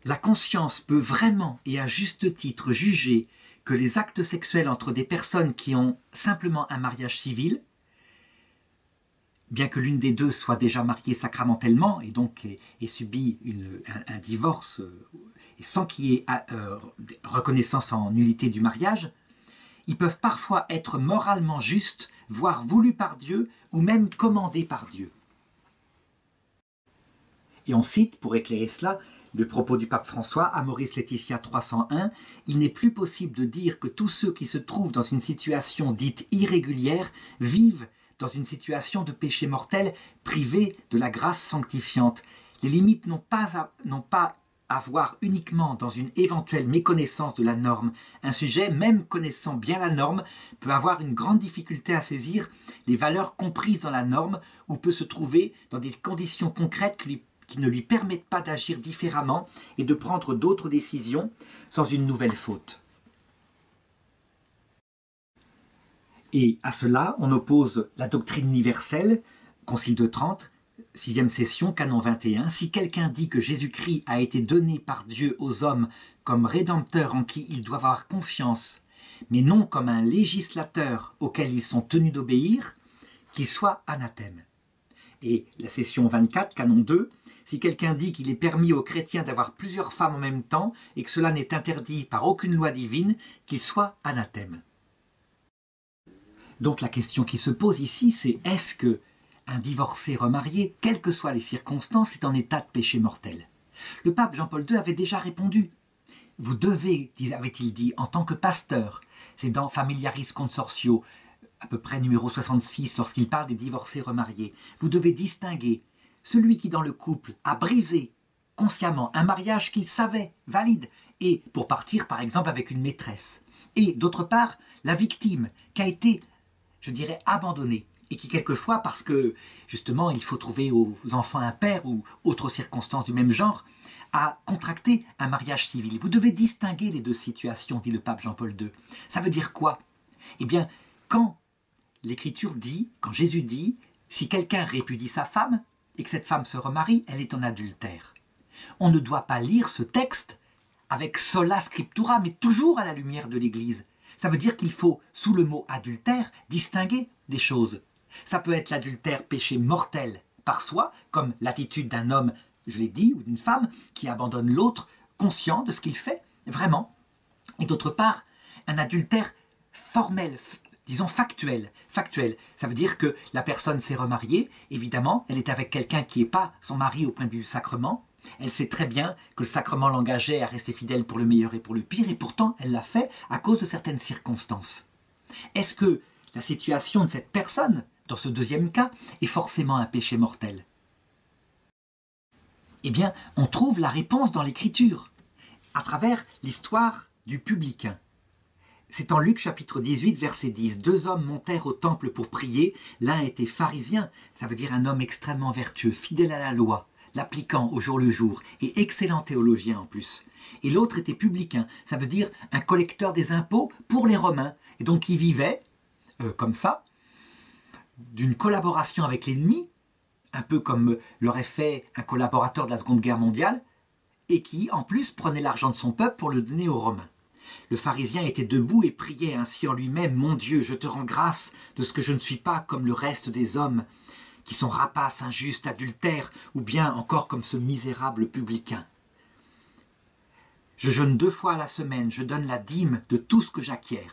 la conscience peut vraiment et à juste titre juger que les actes sexuels entre des personnes qui ont simplement un mariage civil, bien que l'une des deux soit déjà mariée sacramentellement et donc ait subi un divorce et sans qu'il y ait reconnaissance en nullité du mariage, ils peuvent parfois être moralement justes, voire voulus par Dieu ou même commandés par Dieu. Et on cite, pour éclairer cela, le propos du pape François, Amoris Laetitia 301, « Il n'est plus possible de dire que tous ceux qui se trouvent dans une situation dite irrégulière vivent dans une situation de péché mortel privés de la grâce sanctifiante. Les limites n'ont pas à voir uniquement dans une éventuelle méconnaissance de la norme. Un sujet, même connaissant bien la norme, peut avoir une grande difficulté à saisir les valeurs comprises dans la norme ou peut se trouver dans des conditions concrètes qui ne lui permettent pas d'agir différemment et de prendre d'autres décisions sans une nouvelle faute. » Et à cela, on oppose la doctrine universelle, Concile de Trente, 6e session, canon 21. « Si quelqu'un dit que Jésus-Christ a été donné par Dieu aux hommes comme rédempteur en qui ils doivent avoir confiance, mais non comme un législateur auquel ils sont tenus d'obéir, qu'il soit anathème. » Et la session 24, canon 2, si quelqu'un dit qu'il est permis aux chrétiens d'avoir plusieurs femmes en même temps et que cela n'est interdit par aucune loi divine, qu'il soit anathème. Donc la question qui se pose ici, c'est est-ce que un divorcé remarié, quelles que soient les circonstances, est en état de péché mortel? Le pape Jean-Paul II avait déjà répondu. Vous devez, avait-il dit, en tant que pasteur, c'est dans Familiaris Consortio, à peu près numéro 66, lorsqu'il parle des divorcés remariés, vous devez distinguer celui qui dans le couple a brisé consciemment un mariage qu'il savait valide et pour partir par exemple avec une maîtresse, et d'autre part la victime qui a été, je dirais, abandonnée et qui quelquefois, parce que justement il faut trouver aux enfants un père ou autres circonstances du même genre, a contracté un mariage civil. Vous devez distinguer les deux situations, dit le pape Jean-Paul II. Ça veut dire quoi? Eh bien, quand l'Écriture dit, quand Jésus dit, si quelqu'un répudie sa femme et que cette femme se remarie, elle est en adultère. On ne doit pas lire ce texte avec sola scriptura, mais toujours à la lumière de l'Église. Ça veut dire qu'il faut, sous le mot adultère, distinguer des choses. Ça peut être l'adultère péché mortel par soi, comme l'attitude d'un homme, je l'ai dit, ou d'une femme, qui abandonne l'autre, conscient de ce qu'il fait, vraiment. Et d'autre part, un adultère formel, disons factuel. Ça veut dire que la personne s'est remariée, évidemment, elle est avec quelqu'un qui n'est pas son mari au point de vue du sacrement. Elle sait très bien que le sacrement l'engageait à rester fidèle pour le meilleur et pour le pire, et pourtant elle l'a fait à cause de certaines circonstances. Est-ce que la situation de cette personne, dans ce deuxième cas, est forcément un péché mortel? Eh bien, on trouve la réponse dans l'Écriture, à travers l'histoire du publicain. C'est en Luc chapitre 18, verset 10. « Deux hommes montèrent au temple pour prier. L'un était pharisien, ça veut dire un homme extrêmement vertueux, fidèle à la loi, l'appliquant au jour le jour, et excellent théologien en plus. Et l'autre était publicain, ça veut dire un collecteur des impôts pour les Romains. Et donc il vivait comme ça, d'une collaboration avec l'ennemi, un peu comme l'aurait fait un collaborateur de la Seconde Guerre mondiale, et qui, en plus, prenait l'argent de son peuple pour le donner aux Romains. Le pharisien était debout et priait ainsi en lui-même: « Mon Dieu, je te rends grâce de ce que je ne suis pas comme le reste des hommes, qui sont rapaces, injustes, adultères, ou bien encore comme ce misérable publicain. Je jeûne 2 fois à la semaine, je donne la dîme de tout ce que j'acquiers. »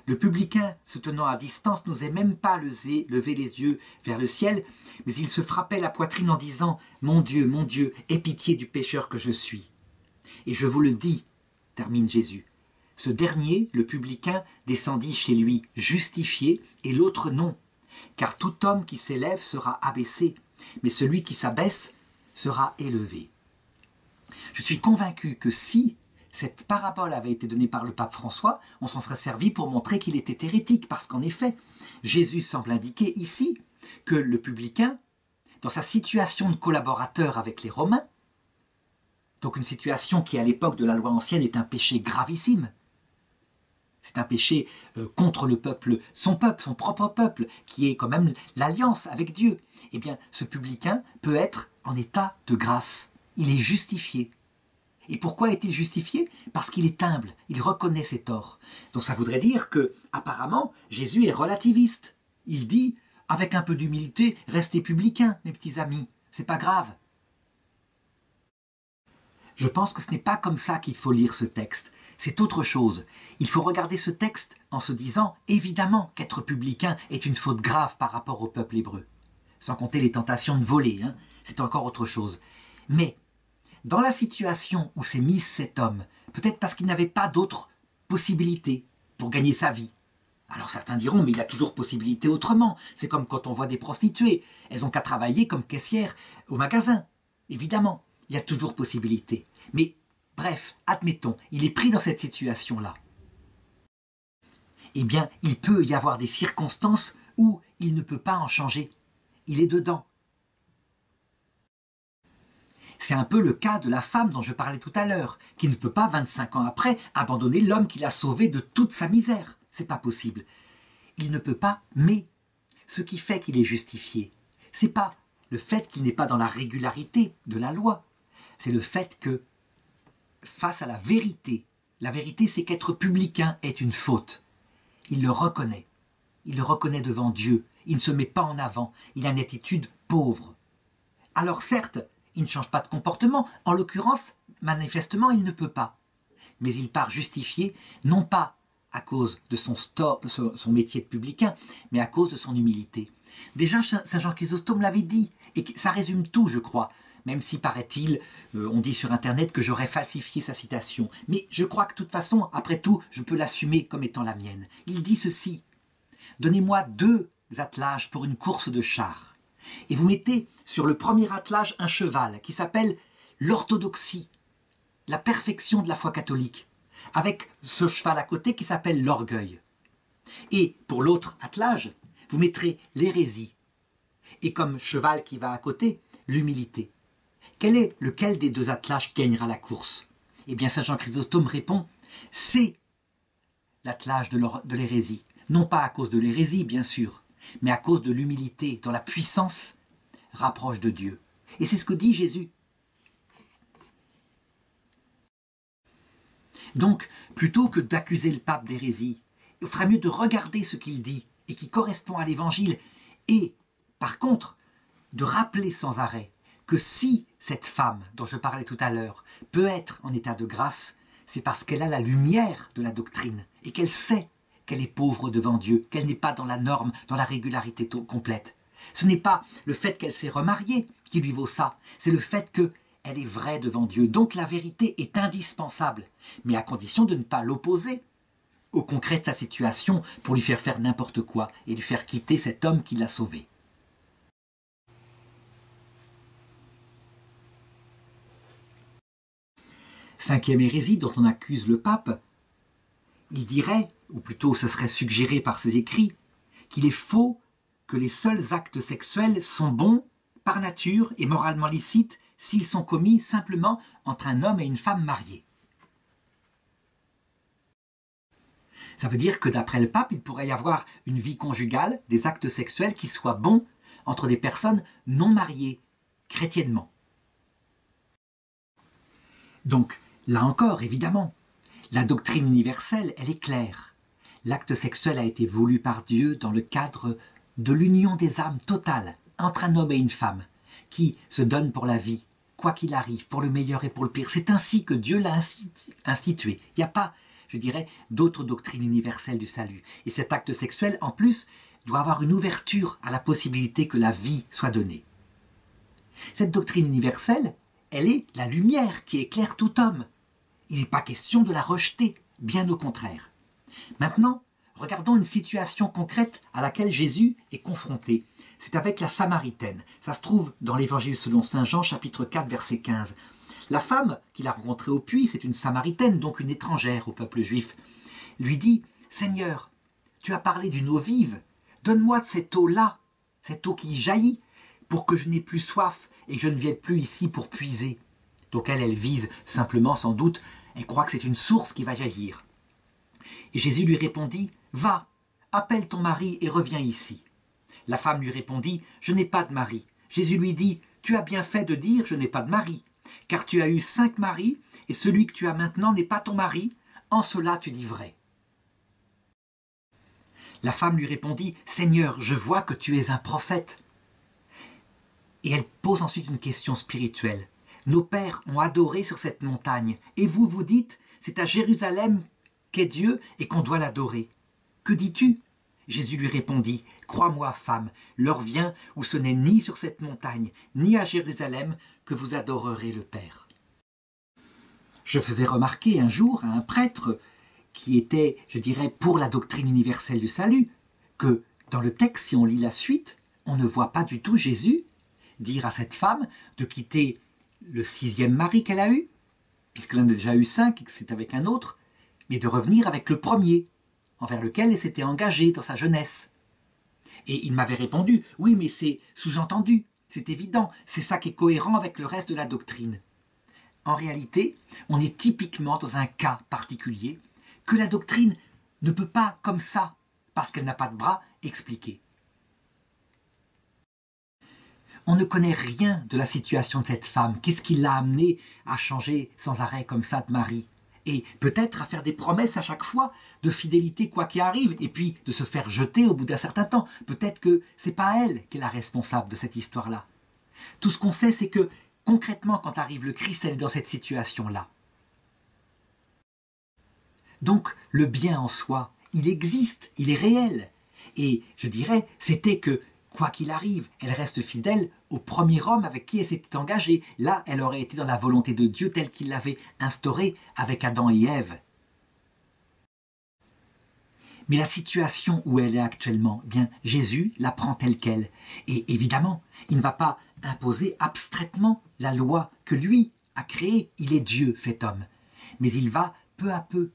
Le publicain, se tenant à distance, n'osait même pas lever les yeux vers le ciel, mais il se frappait la poitrine en disant: « Mon Dieu, aie pitié du pécheur que je suis. » Et je vous le dis, termine Jésus, ce dernier, le publicain, descendit chez lui justifié, et l'autre non. Car tout homme qui s'élève sera abaissé, mais celui qui s'abaisse sera élevé. Je suis convaincu que si cette parabole avait été donnée par le pape François, on s'en serait servi pour montrer qu'il était hérétique, parce qu'en effet, Jésus semble indiquer ici que le publicain, dans sa situation de collaborateur avec les Romains, donc une situation qui à l'époque de la loi ancienne est un péché gravissime, c'est un péché contre le peuple, son propre peuple, qui est quand même l'alliance avec Dieu, eh bien ce publicain peut être en état de grâce, il est justifié. Et pourquoi est-il justifié? Parce qu'il est humble, il reconnaît ses torts. Donc ça voudrait dire que, apparemment, Jésus est relativiste. Il dit, avec un peu d'humilité, restez publicains, mes petits amis, c'est pas grave. Je pense que ce n'est pas comme ça qu'il faut lire ce texte, c'est autre chose. Il faut regarder ce texte en se disant, évidemment, qu'être publicain est une faute grave par rapport au peuple hébreu. Sans compter les tentations de voler, hein, c'est encore autre chose. Mais, dans la situation où s'est mis cet homme, peut-être parce qu'il n'avait pas d'autre possibilité pour gagner sa vie. Alors certains diront, mais il y a toujours possibilité autrement. C'est comme quand on voit des prostituées. Elles n'ont qu'à travailler comme caissières au magasin. Évidemment, il y a toujours possibilité. Mais bref, admettons, il est pris dans cette situation-là. Eh bien, il peut y avoir des circonstances où il ne peut pas en changer. Il est dedans. C'est un peu le cas de la femme dont je parlais tout à l'heure, qui ne peut pas, 25 ans après, abandonner l'homme qui l'a sauvé de toute sa misère. C'est pas possible. Il ne peut pas, mais ce qui fait qu'il est justifié, c'est pas le fait qu'il n'est pas dans la régularité de la loi, c'est le fait que, face à la vérité c'est qu'être publicain est une faute. Il le reconnaît devant Dieu, il ne se met pas en avant, il a une attitude pauvre. Alors certes, il ne change pas de comportement, en l'occurrence, manifestement, il ne peut pas. Mais il part justifié, non pas à cause de son métier de publicain, mais à cause de son humilité. Déjà, Saint Jean Chrysostome l'avait dit, et ça résume tout, je crois, même si, paraît-il, on dit sur Internet que j'aurais falsifié sa citation. Mais je crois que de toute façon, après tout, je peux l'assumer comme étant la mienne. Il dit ceci: « Donnez-moi 2 attelages pour une course de chars. » Et vous mettez sur le premier attelage un cheval qui s'appelle l'orthodoxie, la perfection de la foi catholique, avec ce cheval à côté qui s'appelle l'orgueil. Et pour l'autre attelage, vous mettrez l'hérésie, et comme cheval qui va à côté, l'humilité. Lequel des 2 attelages gagnera la course? Eh bien, Saint Jean Chrysostome répond, c'est l'attelage de l'hérésie. Non pas à cause de l'hérésie, bien sûr, mais à cause de l'humilité, dont la puissance rapproche de Dieu. Et c'est ce que dit Jésus. Donc, plutôt que d'accuser le pape d'hérésie, il ferait mieux de regarder ce qu'il dit et qui correspond à l'Évangile, et, par contre, de rappeler sans arrêt que si cette femme, dont je parlais tout à l'heure, peut être en état de grâce, c'est parce qu'elle a la lumière de la doctrine et qu'elle sait qu'elle est pauvre devant Dieu, qu'elle n'est pas dans la norme, dans la régularité complète. Ce n'est pas le fait qu'elle s'est remariée qui lui vaut ça, c'est le fait qu'elle est vraie devant Dieu. Donc la vérité est indispensable, mais à condition de ne pas l'opposer au concret de sa situation pour lui faire n'importe quoi et lui faire quitter cet homme qui l'a sauvé. Cinquième hérésie dont on accuse le pape, il dirait, ou plutôt ce serait suggéré par ses écrits, qu'il est faux que les seuls actes sexuels sont bons, par nature et moralement licites, s'ils sont commis simplement entre un homme et une femme mariés. Ça veut dire que d'après le pape, il pourrait y avoir une vie conjugale, des actes sexuels qui soient bons entre des personnes non mariées, chrétiennement. Donc, là encore, évidemment, la doctrine universelle, elle est claire. L'acte sexuel a été voulu par Dieu dans le cadre de l'union des âmes totale entre un homme et une femme, qui se donnent pour la vie, quoi qu'il arrive, pour le meilleur et pour le pire. C'est ainsi que Dieu l'a institué. Il n'y a pas, je dirais, d'autres doctrines universelles du salut. Et cet acte sexuel, en plus, doit avoir une ouverture à la possibilité que la vie soit donnée. Cette doctrine universelle, elle est la lumière qui éclaire tout homme. Il n'est pas question de la rejeter, bien au contraire. Maintenant, regardons une situation concrète à laquelle Jésus est confronté. C'est avec la Samaritaine. Ça se trouve dans l'Évangile selon saint Jean, chapitre 4, verset 15. La femme qu'il a rencontrée au puits, c'est une Samaritaine, donc une étrangère au peuple juif, lui dit « Seigneur, tu as parlé d'une eau vive, donne-moi de cette eau-là, cette eau qui jaillit, pour que je n'ai plus soif et que je ne vienne plus ici pour puiser. » Donc elle vise simplement, sans doute, elle croit que c'est une source qui va jaillir. Et Jésus lui répondit « Va, appelle ton mari et reviens ici. » La femme lui répondit « Je n'ai pas de mari. » Jésus lui dit « Tu as bien fait de dire « Je n'ai pas de mari », car tu as eu 5 maris, et celui que tu as maintenant n'est pas ton mari. En cela tu dis vrai. » La femme lui répondit « Seigneur, je vois que tu es un prophète. » Et elle pose ensuite une question spirituelle. « Nos pères ont adoré sur cette montagne, et vous, vous dites, c'est à Jérusalem qu'est Dieu et qu'on doit l'adorer. Que dis-tu » Jésus lui répondit « Crois-moi, femme, l'heure vient où ce n'est ni sur cette montagne, ni à Jérusalem que vous adorerez le Père. » Je faisais remarquer un jour à un prêtre qui était, je dirais, pour la doctrine universelle du salut, que dans le texte, si on lit la suite, on ne voit pas du tout Jésus dire à cette femme de quitter le 6e mari qu'elle a eu, puisqu'elle en a déjà eu 5 et que c'est avec un autre, mais de revenir avec le premier, envers lequel elle s'était engagée dans sa jeunesse. Et il m'avait répondu, oui, mais c'est sous-entendu, c'est évident, c'est ça qui est cohérent avec le reste de la doctrine. En réalité, on est typiquement dans un cas particulier que la doctrine ne peut pas, comme ça, parce qu'elle n'a pas de bras, expliquer. On ne connaît rien de la situation de cette femme. Qu'est-ce qui l'a amenée à changer sans arrêt comme ça de mari ? Et peut-être à faire des promesses à chaque fois de fidélité quoi qu'il arrive, et puis de se faire jeter au bout d'un certain temps. Peut-être que c'est pas elle qui est la responsable de cette histoire-là. Tout ce qu'on sait, c'est que concrètement, quand arrive le Christ, elle est dans cette situation-là. Donc, le bien en soi, il existe, il est réel. Et je dirais, c'était que, quoi qu'il arrive, elle reste fidèle au premier homme avec qui elle s'était engagée. Là, elle aurait été dans la volonté de Dieu telle qu'il l'avait instaurée avec Adam et Ève. Mais la situation où elle est actuellement, bien, Jésus la prend telle qu'elle. Et évidemment, il ne va pas imposer abstraitement la loi que lui a créée. Il est Dieu fait homme. Mais il va, peu à peu,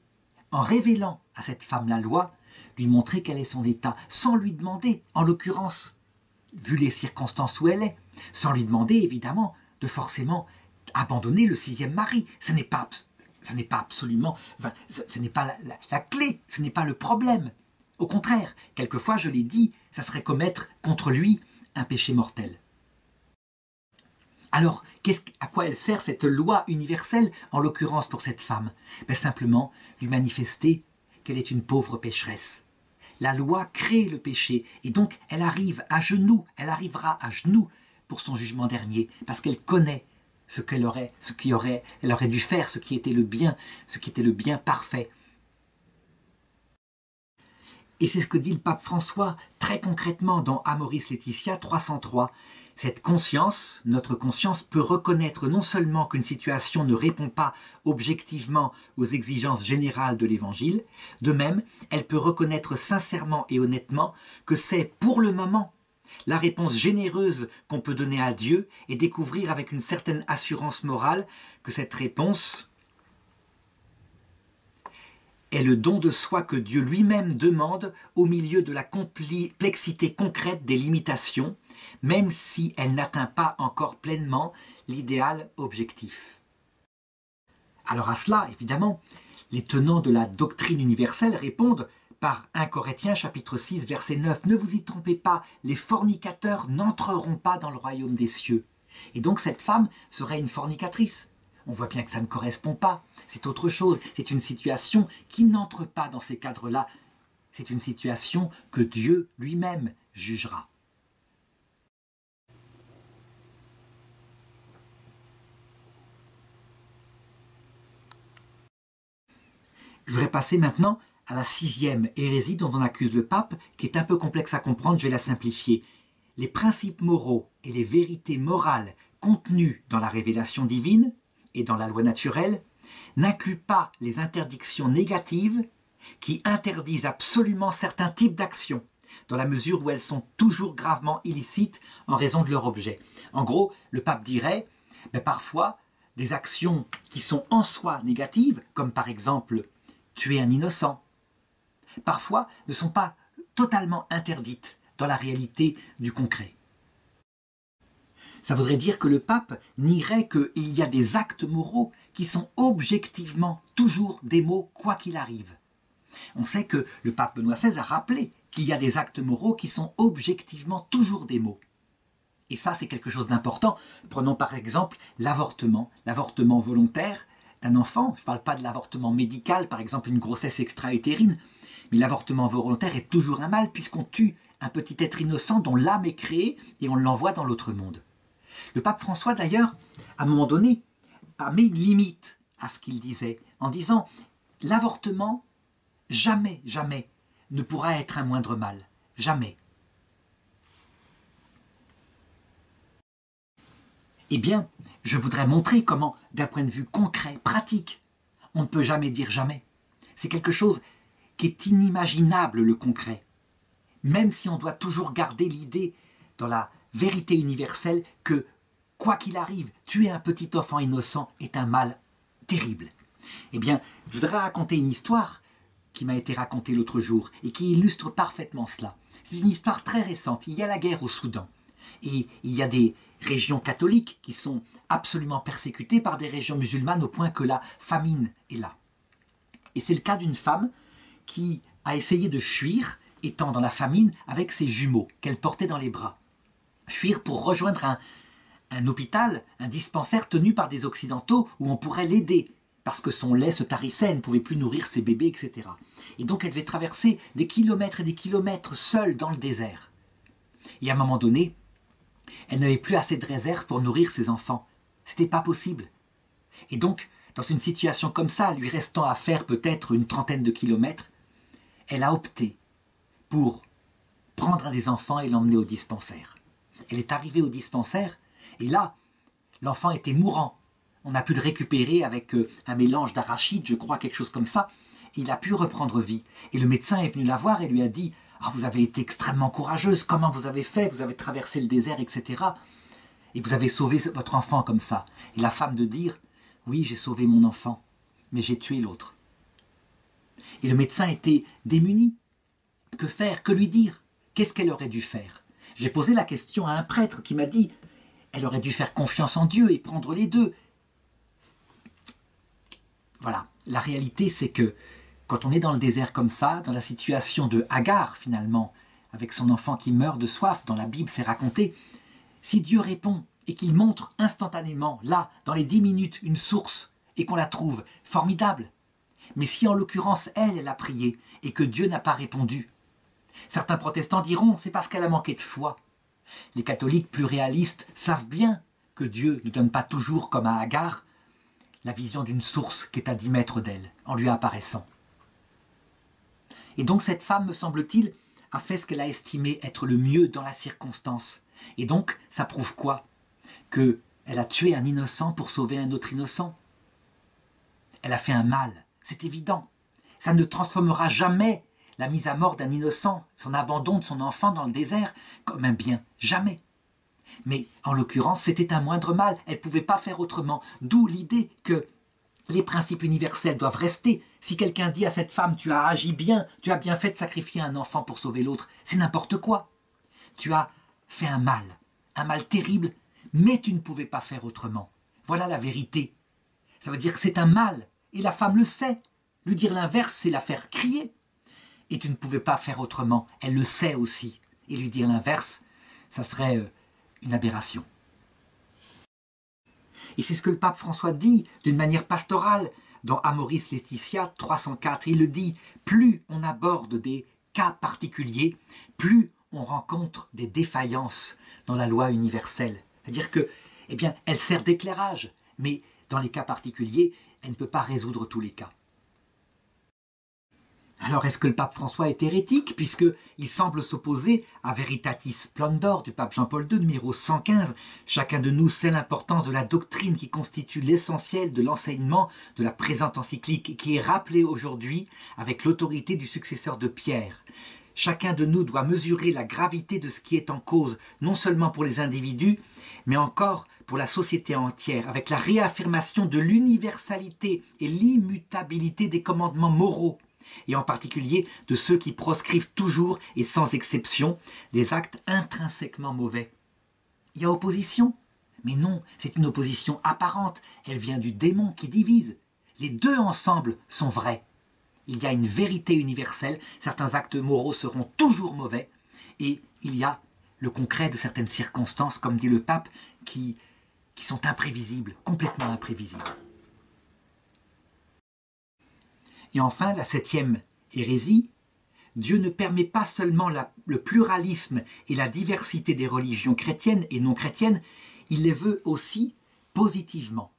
en révélant à cette femme la loi, lui montrer quel est son état, sans lui demander, en l'occurrence, vu les circonstances où elle est, sans lui demander, évidemment, de forcément abandonner le 6e mari. Ce n'est pas absolument, ce n'est pas la clé, ce n'est pas le problème. Au contraire, quelquefois, je l'ai dit, ça serait commettre contre lui un péché mortel. Alors, à quoi elle sert cette loi universelle, en l'occurrence pour cette femme ? Simplement lui manifester qu'elle est une pauvre pécheresse. La loi crée le péché, et donc elle arrivera à genoux pour son jugement dernier, parce qu'elle connaît elle aurait dû faire, ce qui était le bien parfait. Et c'est ce que dit le pape François très concrètement dans Amoris Laetitia 303. Cette conscience, notre conscience, peut reconnaître non seulement qu'une situation ne répond pas objectivement aux exigences générales de l'Évangile, de même, elle peut reconnaître sincèrement et honnêtement que c'est, pour le moment, la réponse généreuse qu'on peut donner à Dieu et découvrir avec une certaine assurance morale que cette réponse est le don de soi que Dieu lui-même demande au milieu de la complexité concrète des limitations, même si elle n'atteint pas encore pleinement l'idéal objectif. Alors à cela, évidemment, les tenants de la doctrine universelle répondent par 1 Corinthiens chapitre 6 verset 9. Ne vous y trompez pas, les fornicateurs n'entreront pas dans le royaume des cieux. Et donc cette femme serait une fornicatrice. On voit bien que ça ne correspond pas. C'est autre chose. C'est une situation qui n'entre pas dans ces cadres-là. C'est une situation que Dieu lui-même jugera. Je voudrais passer maintenant à la 6e hérésie dont on accuse le pape, qui est un peu complexe à comprendre, je vais la simplifier. Les principes moraux et les vérités morales contenues dans la révélation divine et dans la loi naturelle n'incluent pas les interdictions négatives qui interdisent absolument certains types d'actions, dans la mesure où elles sont toujours gravement illicites en raison de leur objet. En gros, le pape dirait, parfois, des actions qui sont en soi négatives, comme par exemple tuer un innocent, parfois ne sont pas totalement interdites dans la réalité du concret. Ça voudrait dire que le pape nierait qu'il y a des actes moraux qui sont objectivement toujours des mots quoi qu'il arrive. On sait que le pape Benoît XVI a rappelé qu'il y a des actes moraux qui sont objectivement toujours des mots. Et ça, c'est quelque chose d'important. Prenons par exemple l'avortement volontaire d'un enfant. Je ne parle pas de l'avortement médical, par exemple une grossesse extra-utérine, mais l'avortement volontaire est toujours un mal puisqu'on tue un petit être innocent dont l'âme est créée et on l'envoie dans l'autre monde. Le pape François, d'ailleurs, à un moment donné, a mis une limite à ce qu'il disait, en disant « L'avortement, jamais, jamais, ne pourra être un moindre mal. Jamais. » Eh bien, je voudrais montrer comment, d'un point de vue concret, pratique, on ne peut jamais dire jamais. C'est quelque chose qui est inimaginable, le concret. Même si on doit toujours garder l'idée dans la vérité universelle que, quoi qu'il arrive, tuer un petit enfant innocent est un mal terrible. Eh bien, je voudrais raconter une histoire qui m'a été racontée l'autre jour et qui illustre parfaitement cela. C'est une histoire très récente. Il y a la guerre au Soudan. Et il y a des régions catholiques qui sont absolument persécutées par des régions musulmanes au point que la famine est là. Et c'est le cas d'une femme qui a essayé de fuir, étant dans la famine, avec ses jumeaux qu'elle portait dans les bras. Fuir pour rejoindre un hôpital, un dispensaire tenu par des Occidentaux où on pourrait l'aider, parce que son lait se tarissait, elle ne pouvait plus nourrir ses bébés, etc. Et donc elle devait traverser des kilomètres et des kilomètres seule dans le désert. Et à un moment donné, elle n'avait plus assez de réserve pour nourrir ses enfants. C'était pas possible. Et donc, dans une situation comme ça, lui restant à faire peut-être une trentaine de kilomètres, elle a opté pour prendre un des enfants et l'emmener au dispensaire. Elle est arrivée au dispensaire, et là, l'enfant était mourant. On a pu le récupérer avec un mélange d'arachide, je crois, quelque chose comme ça. Et il a pu reprendre vie. Et le médecin est venu la voir et lui a dit « Ah, vous avez été extrêmement courageuse, comment vous avez fait? Vous avez traversé le désert, etc. Et vous avez sauvé votre enfant comme ça. » Et la femme de dire « Oui, j'ai sauvé mon enfant, mais j'ai tué l'autre. » Et le médecin était démuni. Que faire? Que lui dire? Qu'est-ce qu'elle aurait dû faire? J'ai posé la question à un prêtre qui m'a dit « Elle aurait dû faire confiance en Dieu et prendre les deux. » Voilà, la réalité c'est que quand on est dans le désert comme ça, dans la situation de Agar finalement, avec son enfant qui meurt de soif, dans la Bible c'est raconté, si Dieu répond et qu'il montre instantanément, là, dans les 10 minutes, une source et qu'on la trouve, formidable. Mais si en l'occurrence elle a prié et que Dieu n'a pas répondu, certains protestants diront c'est parce qu'elle a manqué de foi. Les catholiques plus réalistes savent bien que Dieu ne donne pas toujours comme à Agar la vision d'une source qui est à 10 mètres d'elle, en lui apparaissant. Et donc cette femme, me semble-t-il, a fait ce qu'elle a estimé être le mieux dans la circonstance. Et donc, ça prouve quoi? Qu'elle a tué un innocent pour sauver un autre innocent. Elle a fait un mal, c'est évident. Ça ne transformera jamais la mise à mort d'un innocent, son abandon de son enfant dans le désert, comme un bien, jamais. Mais en l'occurrence, c'était un moindre mal, elle ne pouvait pas faire autrement. D'où l'idée que les principes universels doivent rester. Si quelqu'un dit à cette femme « tu as agi bien, tu as bien fait de sacrifier un enfant pour sauver l'autre », c'est n'importe quoi. Tu as fait un mal terrible, mais tu ne pouvais pas faire autrement. Voilà la vérité. Ça veut dire que c'est un mal, et la femme le sait. Lui dire l'inverse, c'est la faire crier. et tu ne pouvais pas faire autrement. Elle le sait aussi. Et lui dire l'inverse, ça serait une aberration. Et c'est ce que le pape François dit d'une manière pastorale dans Amoris Laetitia 304. Il le dit, plus on aborde des cas particuliers, plus on rencontre des défaillances dans la loi universelle. C'est-à-dire que, eh bien, elle sert d'éclairage, mais dans les cas particuliers, elle ne peut pas résoudre tous les cas. Alors est-ce que le pape François est hérétique puisqu'il semble s'opposer à Veritatis Splendor du pape Jean-Paul II, numéro 115. Chacun de nous sait l'importance de la doctrine qui constitue l'essentiel de l'enseignement de la présente encyclique et qui est rappelée aujourd'hui avec l'autorité du successeur de Pierre. Chacun de nous doit mesurer la gravité de ce qui est en cause, non seulement pour les individus, mais encore pour la société entière, avec la réaffirmation de l'universalité et l'immutabilité des commandements moraux, et en particulier de ceux qui proscrivent toujours et sans exception des actes intrinsèquement mauvais. Il y a opposition, mais non, c'est une opposition apparente, elle vient du démon qui divise. Les deux ensemble sont vrais. Il y a une vérité universelle, certains actes moraux seront toujours mauvais, et il y a le concret de certaines circonstances, comme dit le pape, qui sont imprévisibles, complètement imprévisibles. Et enfin, la 7e hérésie, Dieu ne permet pas seulement le pluralisme et la diversité des religions chrétiennes et non chrétiennes, il les veut aussi positivement.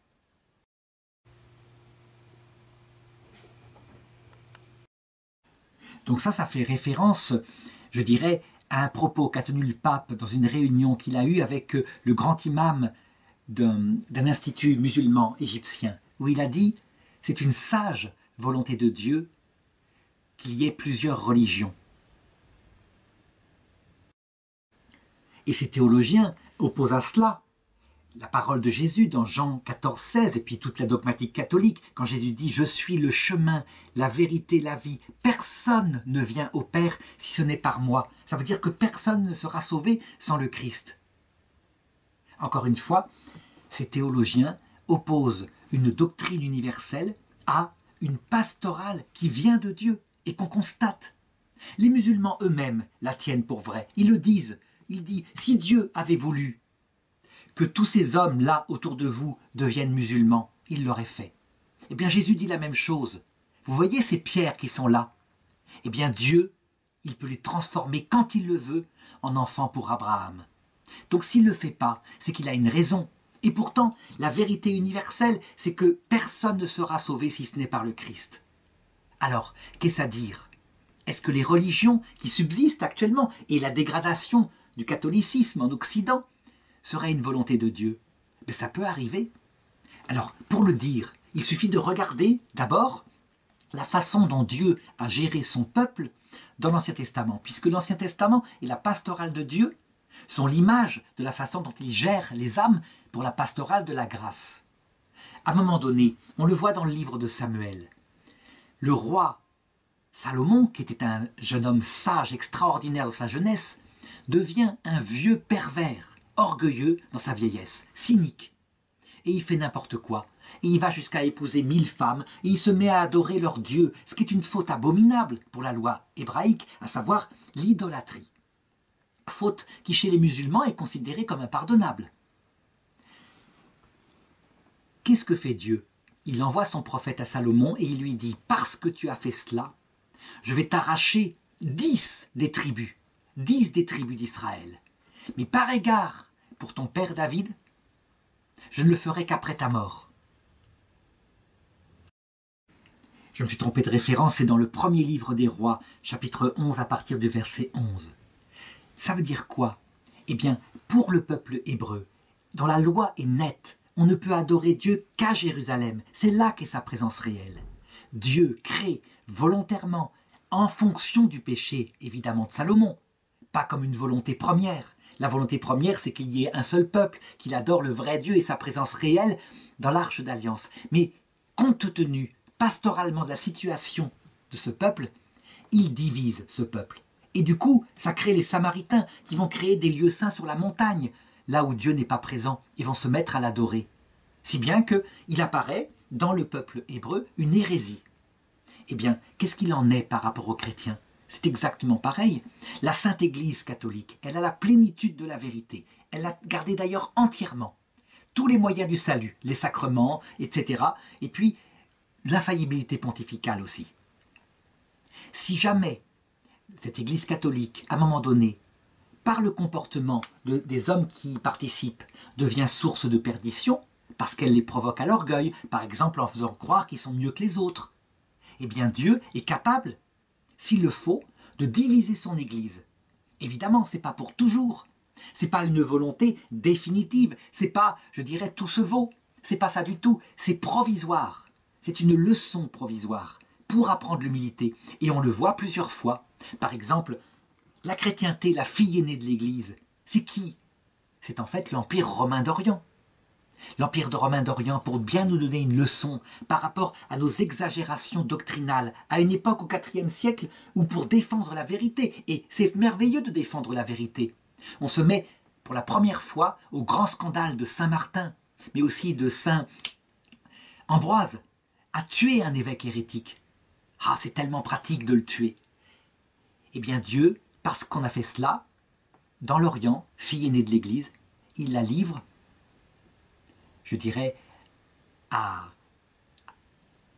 Donc ça fait référence, je dirais, à un propos qu'a tenu le pape dans une réunion qu'il a eue avec le grand imam d'un institut musulman égyptien, où il a dit « c'est une sage volonté de Dieu qu'il y ait plusieurs religions ». Et ces théologiens opposent à cela la parole de Jésus dans Jean 14, 16, et puis toute la dogmatique catholique, quand Jésus dit « Je suis le chemin, la vérité, la vie, personne ne vient au Père si ce n'est par moi ». Ça veut dire que personne ne sera sauvé sans le Christ. Encore une fois, ces théologiens opposent une doctrine universelle à une pastorale qui vient de Dieu et qu'on constate. Les musulmans eux-mêmes la tiennent pour vraie. Ils le disent. Ils disent « Si Dieu avait voulu que tous ces hommes-là autour de vous deviennent musulmans, il l'aurait fait. » Eh bien Jésus dit la même chose. Vous voyez ces pierres qui sont là? Eh bien Dieu, il peut les transformer quand il le veut en enfants pour Abraham. Donc s'il ne le fait pas, c'est qu'il a une raison. Et pourtant, la vérité universelle, c'est que personne ne sera sauvé si ce n'est par le Christ. Alors, qu'est-ce à dire? Est-ce que les religions qui subsistent actuellement et la dégradation du catholicisme en Occident serait une volonté de Dieu? Mais ça peut arriver. Alors, pour le dire, il suffit de regarder d'abord la façon dont Dieu a géré son peuple dans l'Ancien Testament, puisque l'Ancien Testament et la pastorale de Dieu sont l'image de la façon dont il gère les âmes pour la pastorale de la grâce. À un moment donné, on le voit dans le livre de Samuel, le roi Salomon, qui était un jeune homme sage, extraordinaire dans sa jeunesse, devient un vieux pervers, orgueilleux dans sa vieillesse, cynique. Et il fait n'importe quoi. Et il va jusqu'à épouser 1000 femmes, et il se met à adorer leur Dieu, ce qui est une faute abominable pour la loi hébraïque, à savoir l'idolâtrie. Faute qui chez les musulmans est considérée comme impardonnable. Qu'est-ce que fait Dieu? Il envoie son prophète à Salomon et il lui dit « Parce que tu as fait cela, je vais t'arracher 10 des tribus d'Israël. Mais par égard pour ton père David, je ne le ferai qu'après ta mort. » Je me suis trompé de référence, c'est dans le premier livre des rois, chapitre 11 à partir du verset 11. Ça veut dire quoi? Eh bien, pour le peuple hébreu, dont la loi est nette, on ne peut adorer Dieu qu'à Jérusalem. C'est là qu'est sa présence réelle. Dieu crée volontairement, en fonction du péché, évidemment, de Salomon, pas comme une volonté première. La volonté première, c'est qu'il y ait un seul peuple, qu'il adore le vrai Dieu et sa présence réelle dans l'arche d'alliance. Mais compte tenu pastoralement de la situation de ce peuple, il divise ce peuple. Et du coup, ça crée les Samaritains qui vont créer des lieux saints sur la montagne, là où Dieu n'est pas présent, et vont se mettre à l'adorer. Si bien qu'il apparaît dans le peuple hébreu une hérésie. Eh bien, qu'est-ce qu'il en est par rapport aux chrétiens? c'est exactement pareil. La Sainte Église catholique, elle a la plénitude de la vérité. Elle l'a gardée d'ailleurs entièrement. Tous les moyens du salut, les sacrements, etc. Et puis, l'infaillibilité pontificale aussi. Si jamais cette Église catholique, à un moment donné, par le comportement des hommes qui y participent, devient source de perdition, parce qu'elle les provoque à l'orgueil, par exemple en faisant croire qu'ils sont mieux que les autres, eh bien Dieu est capable, s'il le faut, de diviser son Église. Évidemment, ce n'est pas pour toujours. Ce n'est pas une volonté définitive. Ce n'est pas, je dirais, tout se vaut. Ce n'est pas ça du tout. C'est provisoire. C'est une leçon provisoire pour apprendre l'humilité. Et on le voit plusieurs fois. Par exemple, la chrétienté, la fille aînée de l'Église, c'est qui? C'est en fait l'Empire romain d'Orient. L'Empire romain d'Orient, pour bien nous donner une leçon par rapport à nos exagérations doctrinales, à une époque au IVe siècle où pour défendre la vérité, et c'est merveilleux de défendre la vérité, on se met pour la première fois au grand scandale de Saint Martin, mais aussi de Saint Ambroise, à tuer un évêque hérétique. Ah, c'est tellement pratique de le tuer. Eh bien Dieu, parce qu'on a fait cela, dans l'Orient, fille aînée de l'Église, il la livre, je dirais, à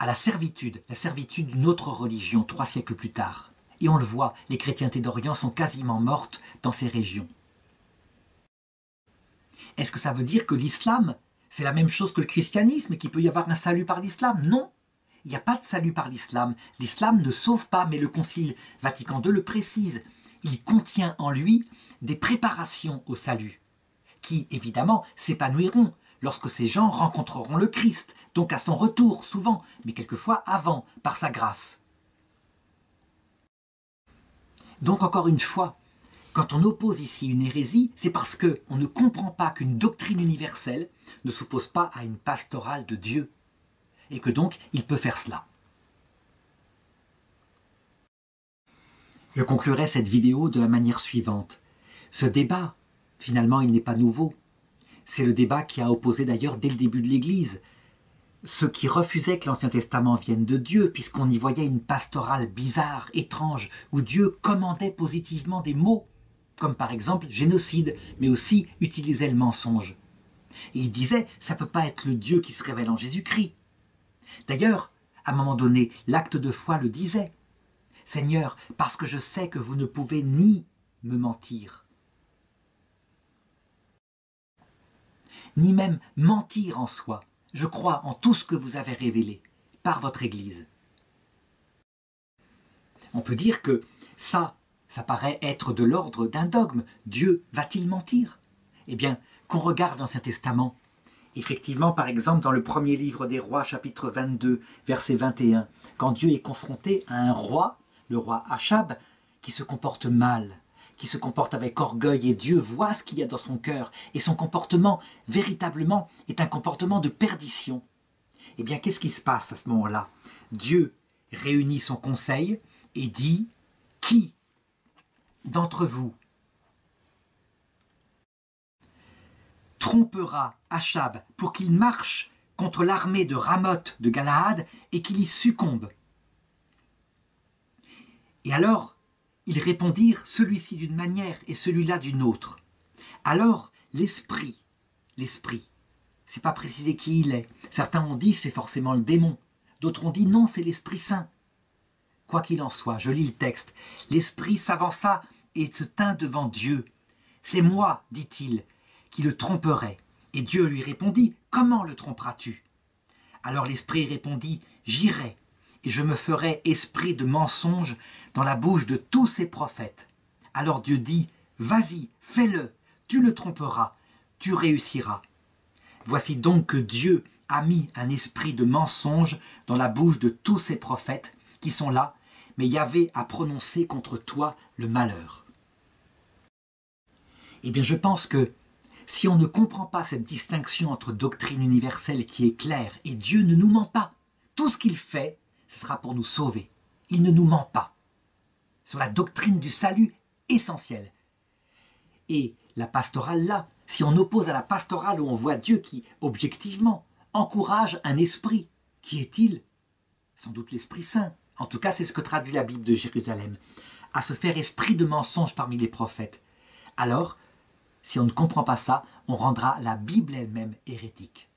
la servitude d'une autre religion, 3 siècles plus tard. Et on le voit, les chrétientés d'Orient sont quasiment mortes dans ces régions. Est-ce que ça veut dire que l'islam, c'est la même chose que le christianisme et qu'il peut y avoir un salut par l'islam? Non, il n'y a pas de salut par l'islam. L'islam ne sauve pas, mais le Concile Vatican II le précise. Il contient en lui des préparations au salut, qui, évidemment, s'épanouiront lorsque ces gens rencontreront le Christ, donc à son retour, souvent, mais quelquefois avant, par sa grâce. Donc, encore une fois, quand on oppose ici une hérésie, c'est parce qu'on ne comprend pas qu'une doctrine universelle ne s'oppose pas à une pastorale de Dieu, et que donc, il peut faire cela. Je conclurai cette vidéo de la manière suivante. Ce débat, finalement, il n'est pas nouveau. C'est le débat qui a opposé d'ailleurs dès le début de l'Église ceux qui refusaient que l'Ancien Testament vienne de Dieu, puisqu'on y voyait une pastorale bizarre, étrange, où Dieu commandait positivement des mots, comme par exemple génocide, mais aussi utilisait le mensonge. Et il disait, ça ne peut pas être le Dieu qui se révèle en Jésus-Christ. D'ailleurs, à un moment donné, l'acte de foi le disait. Seigneur, parce que je sais que vous ne pouvez ni me mentir, ni même mentir en soi. Je crois en tout ce que vous avez révélé par votre Église. On peut dire que ça paraît être de l'ordre d'un dogme. Dieu va-t-il mentir? Eh bien, qu'on regarde l'Ancien Testament. Effectivement, par exemple, dans le premier livre des Rois, chapitre 22, verset 21, quand Dieu est confronté à un roi, le roi Achab, qui se comporte mal, qui se comporte avec orgueil, et Dieu voit ce qu'il y a dans son cœur, et son comportement, véritablement, est un comportement de perdition. Eh bien, qu'est-ce qui se passe à ce moment-là? Dieu réunit son conseil et dit « Qui d'entre vous trompera Achab pour qu'il marche contre l'armée de Ramoth de Galaad et qu'il y succombe ?» Et alors, ils répondirent, celui-ci d'une manière et celui-là d'une autre. Alors, l'esprit, c'est pas précisé qui il est. Certains ont dit c'est forcément le démon. D'autres ont dit non, c'est l'Esprit Saint. Quoi qu'il en soit, je lis le texte. L'esprit s'avança et se tint devant Dieu. C'est moi, dit-il, qui le tromperai. Et Dieu lui répondit, comment le tromperas-tu? Alors l'esprit répondit, j'irai. Et je me ferai esprit de mensonge dans la bouche de tous ces prophètes. Alors Dieu dit, vas-y, fais-le, tu le tromperas, tu réussiras. Voici donc que Dieu a mis un esprit de mensonge dans la bouche de tous ces prophètes qui sont là, mais Yahvé a prononcé contre toi le malheur. Eh bien, je pense que si on ne comprend pas cette distinction entre doctrine universelle qui est claire, et Dieu ne nous ment pas, tout ce qu'il fait, ce sera pour nous sauver. Il ne nous ment pas. Sur la doctrine du salut essentielle. Et la pastorale là, si on oppose à la pastorale où on voit Dieu qui, objectivement, encourage un esprit, qui est-il? Sans doute l'Esprit Saint. En tout cas, c'est ce que traduit la Bible de Jérusalem. à se faire esprit de mensonge parmi les prophètes. Alors, si on ne comprend pas ça, on rendra la Bible elle-même hérétique.